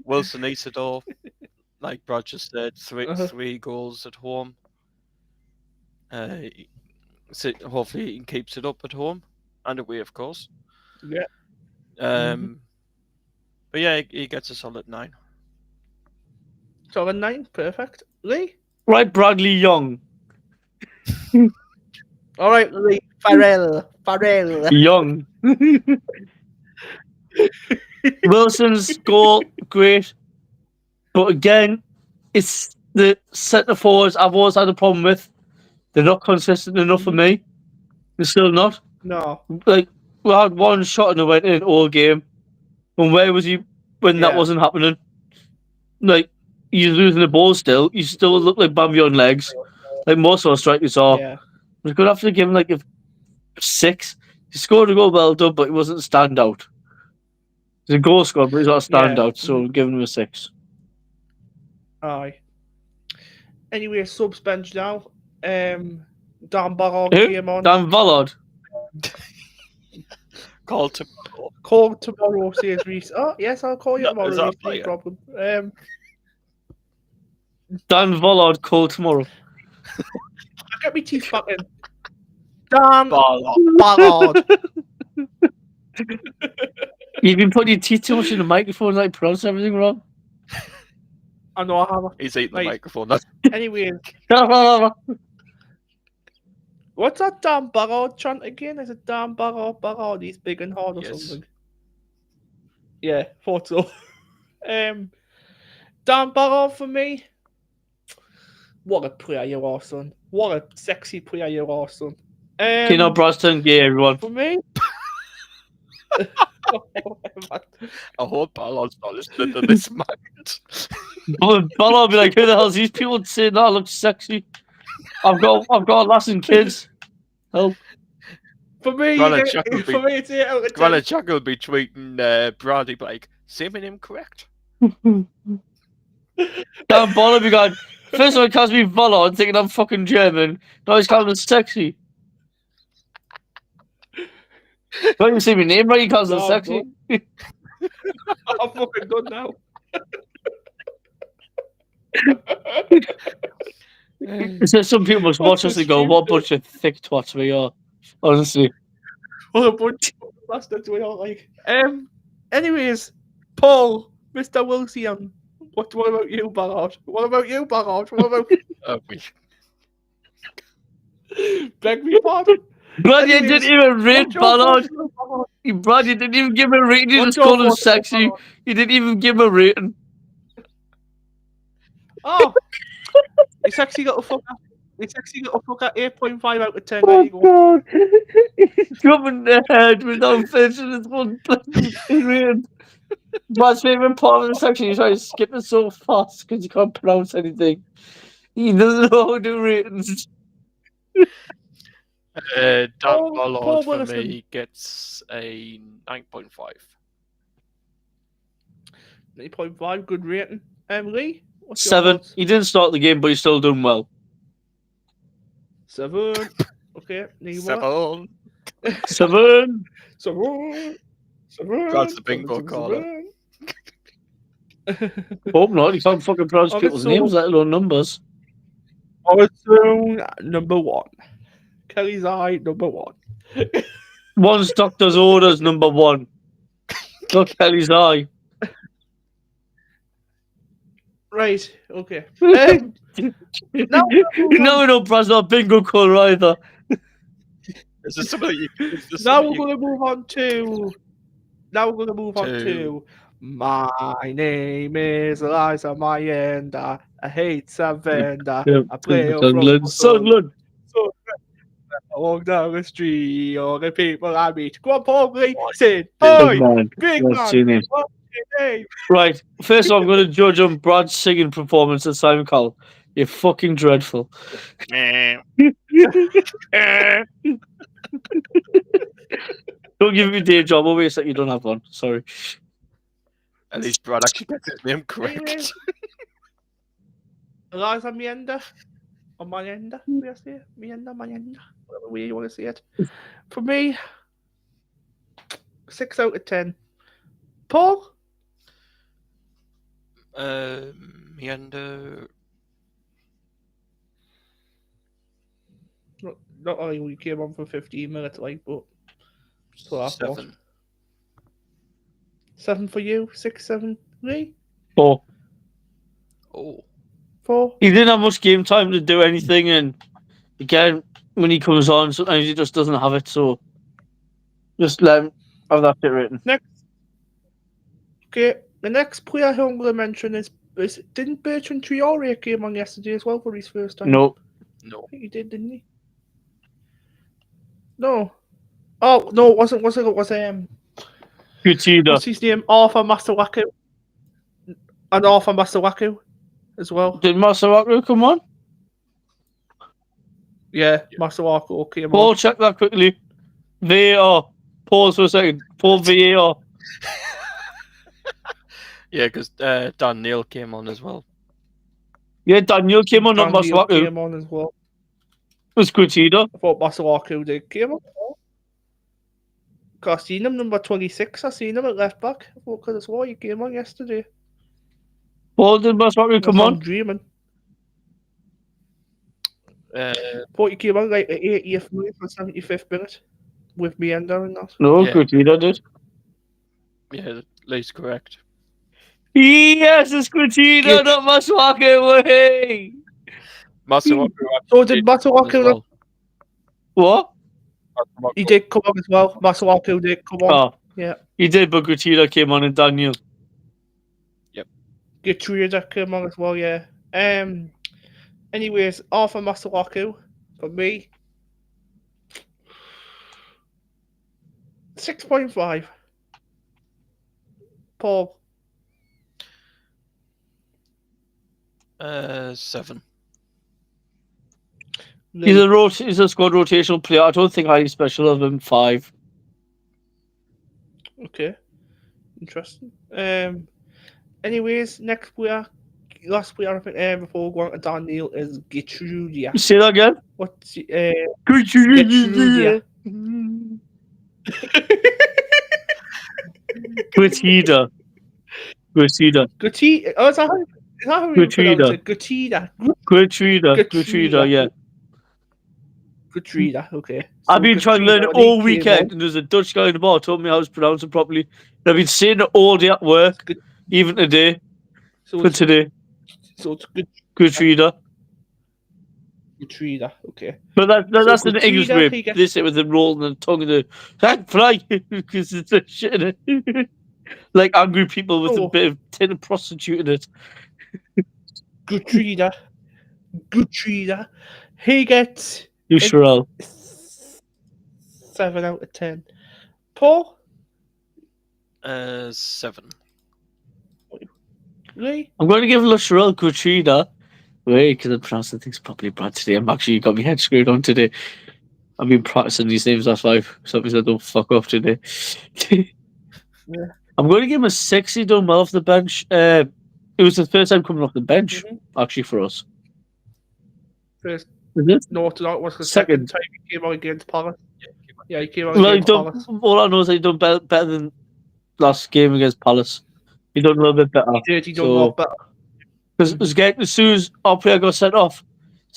Wilson Isidore, like Brad just said, 3 goals at home. So hopefully he keeps it up at home and away, of course. Yeah. But yeah, he gets a solid 9. So a 9, perfect. Lee? Right, Bradley Young. All right, Lee. Farrell. Young. Wilson's goal, great. But again, it's the centre forwards I've always had a problem with. They're not consistent enough for me. They're still not. No. Like, we had one shot and it went in all game. And where was he when that Yeah. wasn't happening? Like, you're losing the ball still. You still look like Bambi on legs. Like most of our strikers are. Yeah. We're going to have to give him like a 6. He scored a goal well done, but he wasn't standout. He's a goal scorer, but he's not a standout, so we're giving him a 6. Aye. Anyway, subs bench now. Dan Barrow Who? came on. Dan Vallard. Call tomorrow. Call tomorrow, says Reese. Oh, yes, I'll call you No, tomorrow, is that Reese, no player? problem. Dan Vallard call tomorrow. I get my teeth back in. Dan Ballard. Ballard. You've been putting your teeth too much in the microphone, like pronounce everything wrong. I know I have. He's eating Right. the microphone. That's Anyways, Dan what's that Dan Ballard chant again? Is it Dan Ballard, he's big and hard or Yes. something? Yeah, thought so. Dan Ballard for me. What a player you are, son. What a sexy player you are, son. Kino Broston, yeah, everyone. For me. I hope Ballard's not listening to this match. Ballard will be like, who the hell's these people saying that looks sexy? I've got a lass and kids. Help. For me, Granite Jack will for be- me, it's 8 out of 10. Granite Jack will be tweeting Bradley like, saying him correct. Dan Ballard be going, first of all, he calls me Ballard, thinking I'm fucking German. Now he's calling me sexy. Don't even say my name right, he calls me No, sexy. I'm fucking done now. It's just some people must watch us and go, what a bunch of thick twats we are. Honestly. What a bunch of bastards we are like. Anyways, Paul, Mr. Wilson, what about you, Ballard? What about you, Ballard? What about beg me pardon? Brad, you Anyways, didn't even rate what's your Ballard. thoughts on Ballard? Brad, you didn't even give him a rating. You What's just your called him thoughts on sexy. Ballard? You didn't even give him a rating. Oh, you sexy little fucker. You sexy little fucker, 8.5 out of 10. There Oh, you go. God. He's dropping the head without finishing his one rating. Brad's favourite part of the section, he's trying to skip it so fast because he can't pronounce anything. He doesn't know how to do ratings. Dan Paul Ballard for Wilson. me gets a 9.5. 9.5, good rating. Lee, what's your 7. thoughts? He didn't start the game, but he's still doing well. 7. Okay, need one. 7. 7. 7. Brad's the bingo caller. Hope not. He can't fucking pronounce Oh, people's that's so- names, let alone numbers. Orson, number 1. Kelly's Eye, number 1. One's doctor's orders, number 1. Not Kelly's eye. Right, okay. No, Brad's not a bingo caller either. Is this something you... Now we're going to move on to... To- My name is Eliza Mayenda. I hate Savenda. I play Sunderland. Sunderland. I walk down the street, all the people I meet. Go on, Paul, please. Say, Big "Oi, man. big What's man, your name? what's your name?" Right. First of all, I'm going to judge on Brad's singing performance at Simon Cowell. You're fucking dreadful. Don't give me a day job. I'll waste that you don't have one. Sorry. At least Brad actually gets his name correct. Eliza Mayenda. Or Mayenda, we say it? Mayenda, whatever way you want to say it. For me, 6 out of 10. Paul? Meander... Not only we came on for 15 minutes, like, but just laugh off. 7. 7 for you. 6, 7, Lee. 4. Oh, 4. He didn't have much game time to do anything, and again, when he comes on, sometimes he just doesn't have it. So just let him have that bit written. Next. Okay, the next player I'm going to mention is didn't Bertrand Traore came on yesterday as well for his first time? No. no. I think he did, didn't he? No. Oh no, it wasn't. Was it? It was Gutierrez. what's his name? Arthur Masawaku. And Arthur Masawaku as well. Did Masawaku come on? Yeah, Masawaku came Paul, on. check that quickly. VAR. Pause for a second. Paul VAR. Yeah, because Dan Neil came on as well. Yeah, Daniel came on, not Daniel Masawaku. came on as well. It was Gutierrez. I thought Masawaku did came on. I seen him number 26. I seen him at left back. I thought because that's why he came on yesterday. Paul, did Masawaku come I'm on? dreaming. Thought he came on like at 80th minute or 75th minute with me and and that. No, Yeah. Gutierrez did. Yeah, Lee's correct. Yes, it's Gutierrez, Good. not Masawaku. Hey. Masawaku So did as Masawaku? well. What? He did come on as well. Masawaku did come on. Oh, Yeah. he did, but Gutierrez came on and Daniel. Gutierrez came on as well, yeah. Anyways, Arthur Masawaku, for me, 6.5. Paul. 7. He's a squad rotational player. I don't think highly special of him. 5. Okay. Interesting. Anyways, last player I think before we go on to Daniel is Gitrudia. Say that again. What's Gutierrez. Gutierrez. Gutierrez. Oh, is that how you pronounce it? Gutierrez. Gutierrez, yeah. Gutierrez, okay. I've been trying to learn it when he all came weekend, on- and there's a Dutch guy in the bar told me how to pronounce it properly. And I've been saying it all day at work, even today. So it's good. Gutierrez. Gutierrez, okay. But that's an English Gutierrez, way. They say it with them rolling the tongue in the thank fly because it's a shit in it. Like angry people with a bit of tin of prostitute in it. Gutierrez. He gets You Sherelle. 7 out of 10. Paul? 7. Lee? I'm going to give Lusherelle Gutierrez. Wait, because I'm pronouncing things properly, Brad, today. I'm actually got my head screwed on today. I've been practicing these names last 5. Something I don't fuck off today. Yeah. I'm going to give him a 6. He done well off the bench. It was the first time coming off the bench, actually, for us. First. Is it? No, it was the Second. second time he came on against Palace. Yeah, he came on Well, against Palace. all I know is he done better than last game against Palace. He done a little bit better. He done a lot better. Because as soon as our player got sent off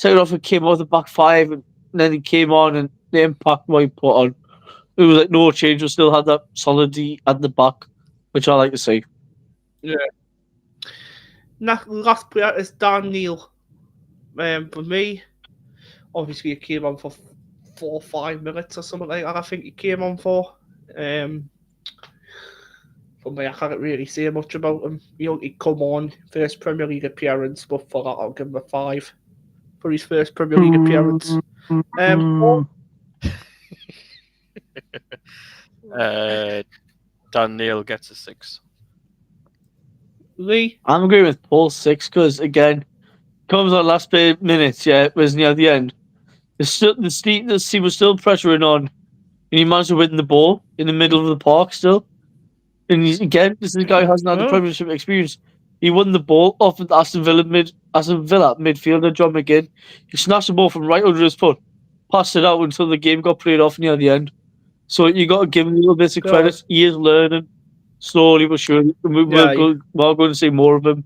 and came out of the back 5, and then he came on, and the impact what he put on, it was like no change. We still had that solidity at the back, which I like to see. Yeah. Last player is Dan Neil. For me, obviously he came on for 4 or 5 minutes or something like that. I think he came on for. For me, I can't really say much about him. He only come on first Premier League appearance, but for that I'll give him a 5 for his first Premier League appearance. Dan Neil gets a 6. Lee? I'm agreeing with Paul 6 because again, comes on last minutes, yeah, wasn't he at the end? The team was still pressuring on, and he managed to win the ball in the middle of the park still. And this is a guy who hasn't had the Premiership experience. He won the ball off of Aston Villa midfielder John McGinn. He snatched the ball from right under his foot, passed it out until the game got played off near the end. So you got to give him a little bit of credit. He is learning slowly but surely. We're going to see more of him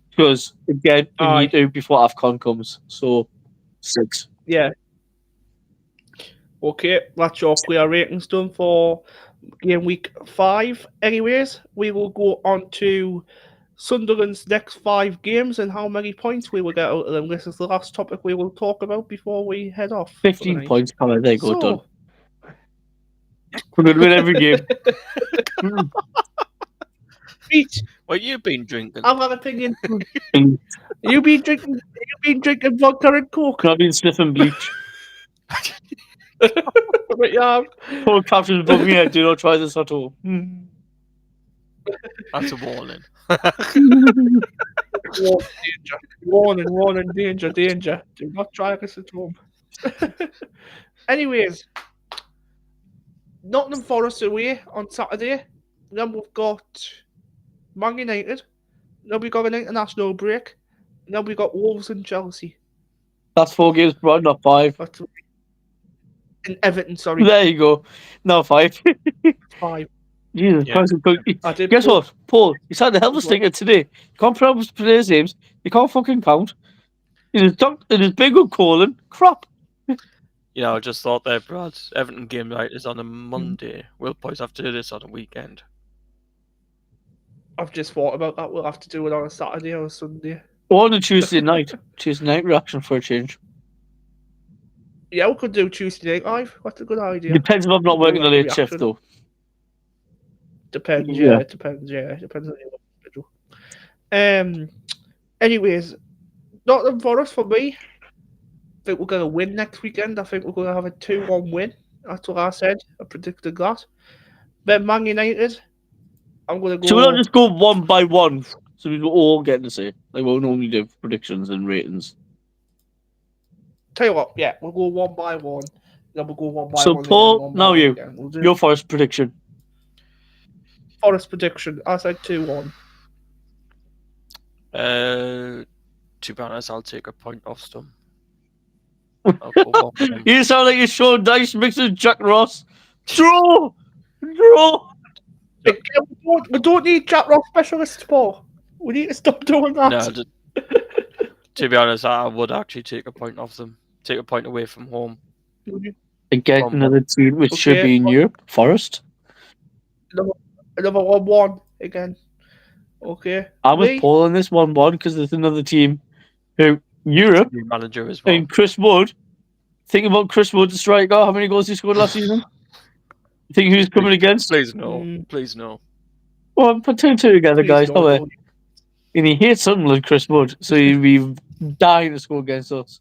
because again, we need to before AFCON comes. So 6. Yeah. Okay, that's your player ratings done for game week 5. Anyways, we will go on to Sunderland's next 5 games and how many points we will get out of them. This is the last topic we will talk about before we head off. 15 points. Come on, there you go, done. So, We're going to win every game. Pete, Well, you've been drinking. I've had opinion. You've been drinking vodka and coke. I've been sniffing bleach. But yeah, Poor captain's above me head. Do not try this at home. That's a warning. Warning, danger. Do not try this at home. Anyways, Nottingham Forest away on Saturday. Then we've got Man United. Then we've got an international break. And then we've got Wolves and Chelsea. That's 4 games, bro, not 5. That's in Everton, sorry. There you go. No, 5. 5. Jesus Christ. I did Guess put- what? Paul, you had the hell of a stinker today. You can't pronounce players' names. You can't fucking count. It is big good calling. Crap. You know, I just thought there, Brad. Everton game night is on a Monday. We'll probably have to do this on a weekend. I've just thought about that. We'll have to do it on a Saturday or a Sunday. Or on a Tuesday night. Tuesday night reaction for a change. Yeah, we could do Tuesday night live. That's a good idea. Depends if I'm not working a late shift, Reaction. though. Depends, Yeah. it depends on your schedule. Anyways, Nottingham Forest for me. I think we're going to win next weekend. I think we're going to have a 2-1 win. That's what I said. I predicted that. Then Man United. I'm going to go. So we'll just go one by one. So we all get to say. Like we'll normally do predictions and ratings. Tell you what, yeah, we'll go one by one. Then we'll go one by So one. Paul, one by now one you. again. We'll do Your first prediction. Forest prediction. I said 2-1. To be honest, I'll take a point off them. I'll go 1-1. You sound like you're Sean Dyche mixed with Jack Ross. Draw! We don't need Jack Ross specialists, Paul. We need to stop doing that. No, to be honest, I would actually take a point off them. Take a point away from home. Again, another team which should be in Europe. Forest. Another 1-1 again. Okay. I'm with Paul on this 1-1 because there's another team who Europe New manager as well. and Chris Wood. Think about Chris Wood, the striker. How many goals he scored last season? Think who's coming against? Please no. Please no. Well, put 2 together, Please guys. don't. And he hates Sunderland, Chris Wood, so he'd be dying to score against us.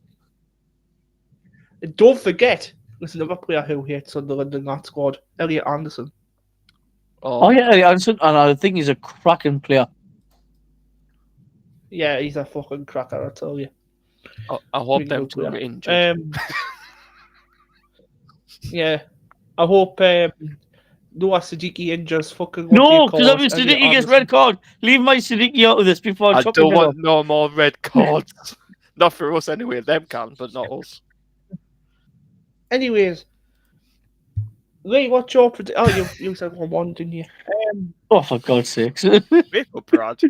And don't forget, there's another player who hates Sunderland in that squad, Elliot Anderson. Oh yeah, Anderson, and I think he's a cracking player. Yeah, he's a fucking cracker, I tell you. I hope Really them good two get player. injured. Yeah, I hope Noah Siddiqui injures fucking. No, because that means Siddiqui gets red card. Leave my Siddiqui out of this before I I chop don't him off. want no more red cards. Not for us anyway. Them can, but not us. Anyways, Lee, what's your prediction? Oh, you said 1-1, didn't you? Oh, for God's sakes. Wake up, Brad.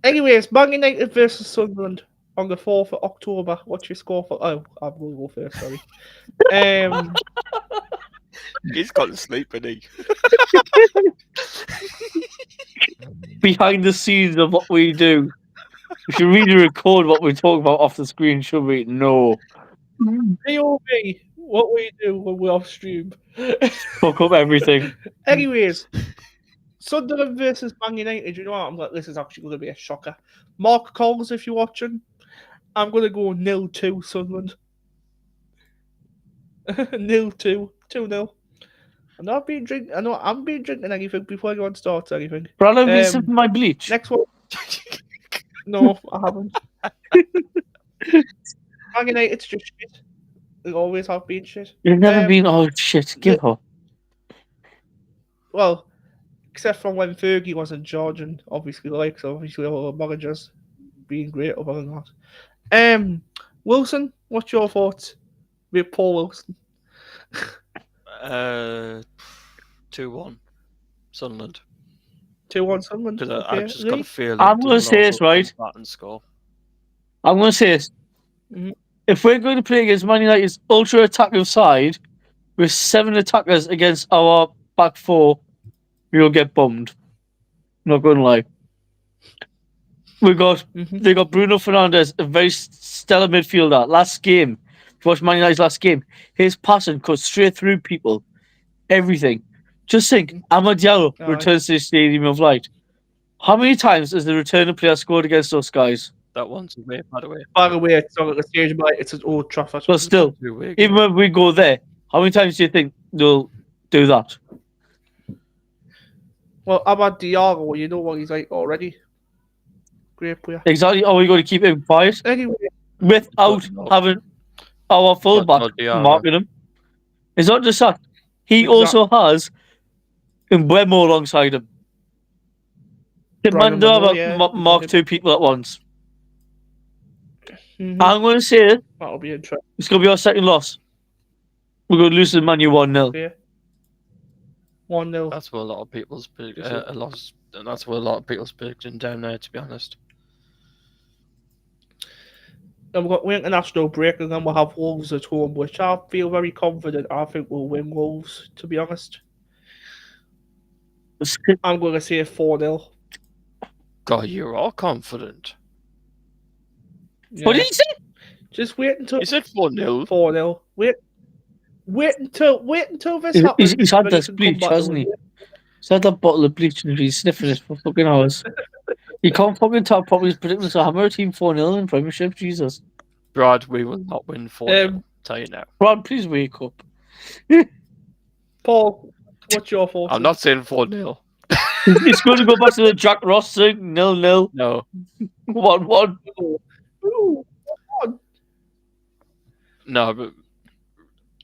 Anyways, Man United versus Sunderland on the 4th of October. What's your score for? Oh, I will go first. Sorry. He's got to sleep, isn't he? Behind the scenes of what we do. We should really record what we talk about off the screen, should we? No. POV, what we do when we're off stream. Fuck up everything. Anyways, Sunderland versus Man United. You know what? I'm like, this is actually going to be a shocker. Mark Coles, if you're watching, I'm going to go 0-2 Sunderland. 0-2, 2-0. I'm not being drinking. I know I'm being drinking anything before anyone starts anything. Brad, I've been sipping my bleach. Next one. No, I haven't. Man United's just shit. They always have been shit. You've never been, oh shit, give up. Well, except from when Fergie was in charge, and obviously, obviously all the managers being great other than that. Wilson, what's your thoughts with Paul Wilson? 2-1 Sunderland. 2-1 Sunderland. Because Okay. I just got a feeling. I'm going to say this, right? And score. I'm going to say this. Mhm. If we're going to play against Man United's ultra attacking side, with 7 attackers against our back 4, we will get bombed. Not going to lie. They got Bruno Fernandes, a very stellar midfielder. Last game, if you watch Man United's last game, his passing cut straight through people. Everything. Just think, Amad Diallo returns to the Stadium of Light. How many times has the returning player scored against us guys? That one's away, by the way. By the way, it's not at the Stadium of Light, it's at Old Trafford. But still, even when we go there, how many times do you think they'll do that? Well, Amad Diallo, you know what he's like already. Great player. Exactly. Are we going to keep him quiet? Anyway. Without having our fullback marking him. It's not just that. He also has Mbeumo alongside him. The man don't have mark 2 people at once. I'm going to say that'll be interesting. It's going to be our second loss. We're going to lose to Man U 1-0. Yeah. 1-0. That's what a lot of people's loss. That's what a lot of people's predicting down there, to be honest. And we've got the international break, and then we'll have Wolves at home, which I feel very confident. I think we'll win Wolves, to be honest. I'm going to say 4-0. God, you're all confident. Yeah. What did he say? Just wait until... He said 4-0. 4-0. Wait until this happens. He's had this bleach, hasn't he? He's had that bottle of bleach and he's sniffing it for fucking hours. You can't fucking talk properly predicting a Hammer team 4-0 in Premiership, Jesus. Brad, we will not win 4-0. Tell you now. Brad, please wake up. Paul, what's your thoughts? I'm not saying 4-0. It's going to go back to the Jack Ross thing. 0-0. No. 1-1. No,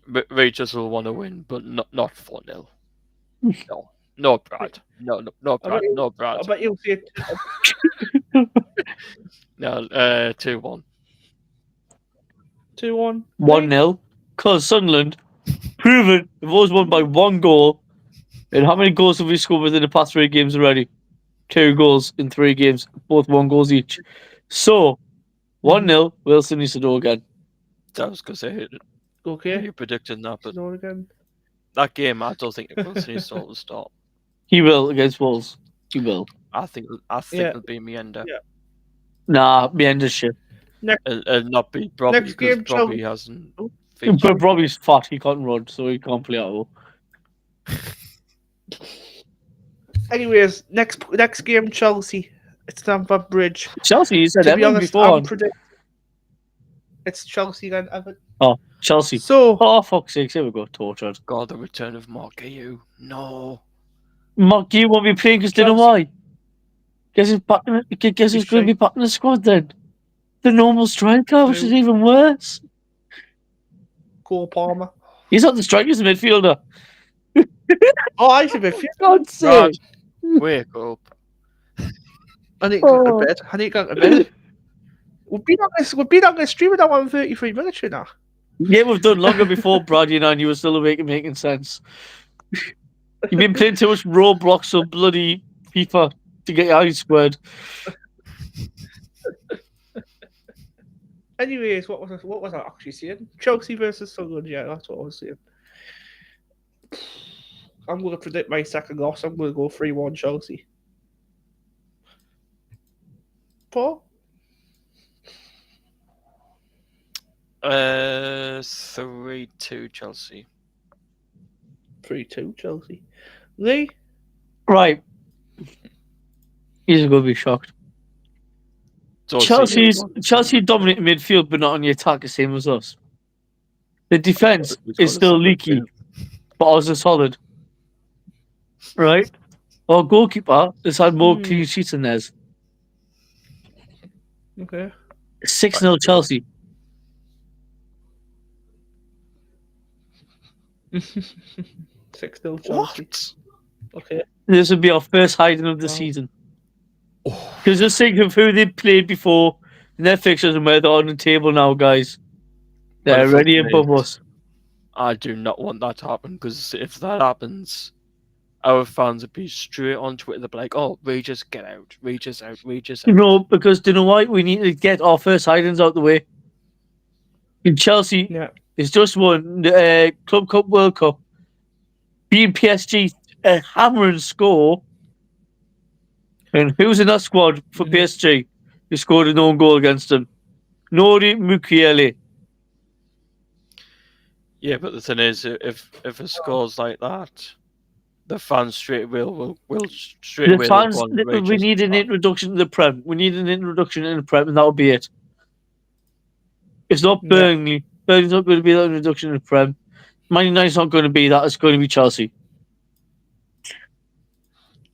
but Rangers will want to win, but not 4-0. No. No, Brad. No, Brad. No, Brad. I bet you'll see it. No, 2-1. 2-1. 1-0. Because Sunderland, proven, they've always won by 1 goal. And how many goals have we scored within the past 3 games already? 2 goals in 3 games, both 1 goals each. So, 1-0, Wilson needs to do again. I was going to say, okay. You're predicting that, but again. That game, I don't think Wilson needs to start. He will against Wolves. He will. I think it'll be Mienda. Yeah. Nah, Mienda's shit. And not be Robbie, because Robbie hasn't featured. But Robbie's fat, he can't run, so he can't play at all. Anyways, next game, Chelsea. It's Stamford Bridge. Chelsea, you said Everton before. It's Chelsea and Everton. Oh, Chelsea. So, oh, fuck's sake, here we go, tortured. God, the return of Mark Guiu. No. Mark Guiu won't be playing because do you know why? Guess he's going to be back in the squad then. The normal striker, which is even worse. Cole Palmer. He's not the striker, he's the midfielder. Oh, I should be fit. God's sake. Wake up. I need to go to bed. We've been on this stream at 133 minutes, you know. Yeah, we've done longer before, Brad, you know, and you were still making sense. You've been playing too much Roblox or bloody FIFA to get your eyes squared. Anyways, what was I actually saying? Chelsea versus Sunderland, yeah, that's what I was saying. I'm going to predict my second loss. I'm going to go 3-1 Chelsea. Paul? 3-2 Chelsea. 3-2 Chelsea. Lee? Right. He's going to be shocked. Chelsea dominate midfield, but not on the attack, the same as us. The defense is still leaky, but ours is solid. Right? Our goalkeeper has had more clean sheets than theirs. Okay. 6-0 Chelsea. 6-0 Chelsea. Okay. This would be our first hiding of the season. Because just think of who they played before in their fixtures and where they're on the table now, guys. They're already above us. I do not want that to happen, because if that happens, our fans would be straight on Twitter. They'll be like, oh, Regis, get out. Regis out. Regis out. No, because do you know why? We need to get our first hidings out the way. In Chelsea, He's just won the Club Cup World Cup, beating PSG a hammering score. And who's in that squad for PSG? Who scored an own goal against him? Nori Mukiele. Yeah, but the thing is, if it scores like that, the fans straight away will straight The away fans, go on we need an introduction to the Prem. We need an introduction in the Prem, and that'll be it. It's not Burnley. Burnley's not going to be that introduction to the Prem. Man United's not going to be that. It's going to be Chelsea.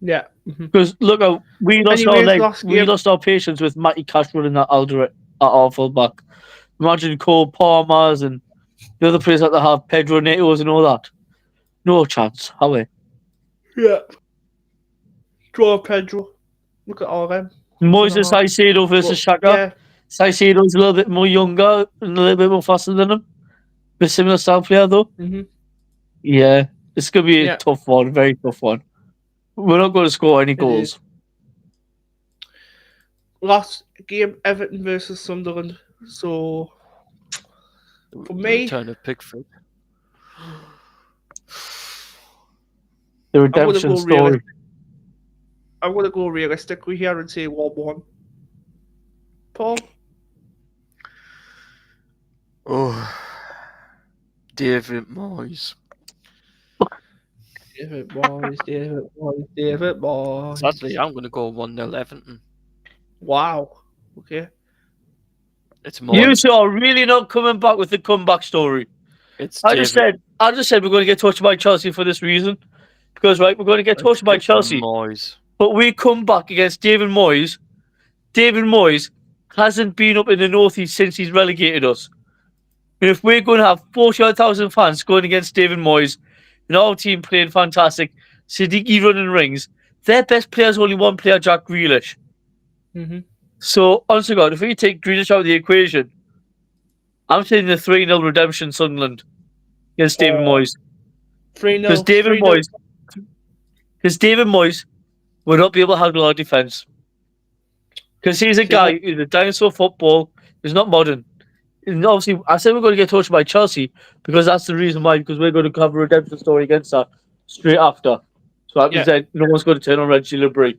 Yeah. Because look, we lost our patience with Matty Cash running that Alder at our full back. Imagine Cole Palmer's and the other players that they have, Pedro Neto's and all that. No chance, have we? Yeah. Draw Pedro. Look at all them. Moises Caicedo versus Xhaka. Yeah. Caicedo's a little bit more younger and a little bit more faster than him. But similar style player though. Yeah, it's going to be a tough one, very tough one. We're not going to score any goals. Last game, Everton versus Sunderland. So, for me, return of Pickford. The redemption story. I'm going to go realistically here and say 1-1. Paul? Oh, David Moyes. David Moyes. Sadly, I'm going to go 1-0 Everton. Wow. Okay. It's Moyes. You two are really not coming back with the comeback story. I just said we're going to get touched by Chelsea for this reason. Because we're going to get touched by Chelsea. Moyes. But we come back against David Moyes. David Moyes hasn't been up in the northeast since he's relegated us. And if we're going to have 40,000 fans going against David Moyes, and our team playing fantastic, Siddiqui running rings, their best player is only one player, Jack Grealish. So, honestly, God, if we take Grealish out of the equation, I'm saying the 3-0 redemption Sunderland against David Moyes. 3-0. Because David Moyes will not be able to handle our defence. Because he's a guy who's a dinosaur football. He's not modern. And obviously, I said we're going to get touched by Chelsea because that's the reason why. Because we're going to cover a redemption story against that straight after. So that means that no one's going to turn on Reggie LeBrie.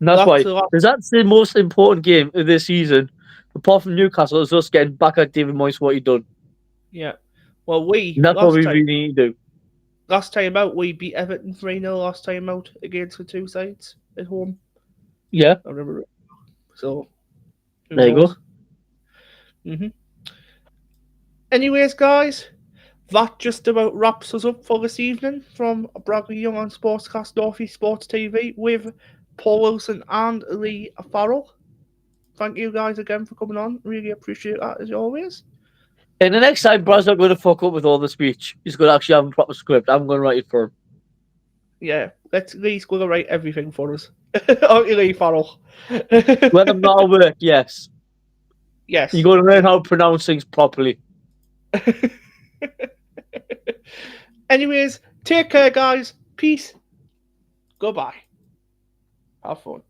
And that's why. Because that's the most important game of this season. Apart from Newcastle, is us getting back at David Moyes for what he done. Yeah. Well, that's what we really need to do. Last time out, we beat Everton 3-0 last time out against the two sides at home. Yeah. I remember it. So, there you go. Anyways, guys, that just about wraps us up for this evening from Bradley Young on Sportscast North East Sports TV with Paul Wilson and Lee Farrell. Thank you guys again for coming on. Really appreciate that as always. And the next time, Brad's not going to fuck up with all the speech. He's going to actually have a proper script. I'm going to write it for him. Yeah, Lee's going to write everything for us. Aren't you, Lee Farrell? When I'm not at work, yes. Yes. You're going to learn how to pronounce things properly. Anyways, take care, guys. Peace. Goodbye. Have fun.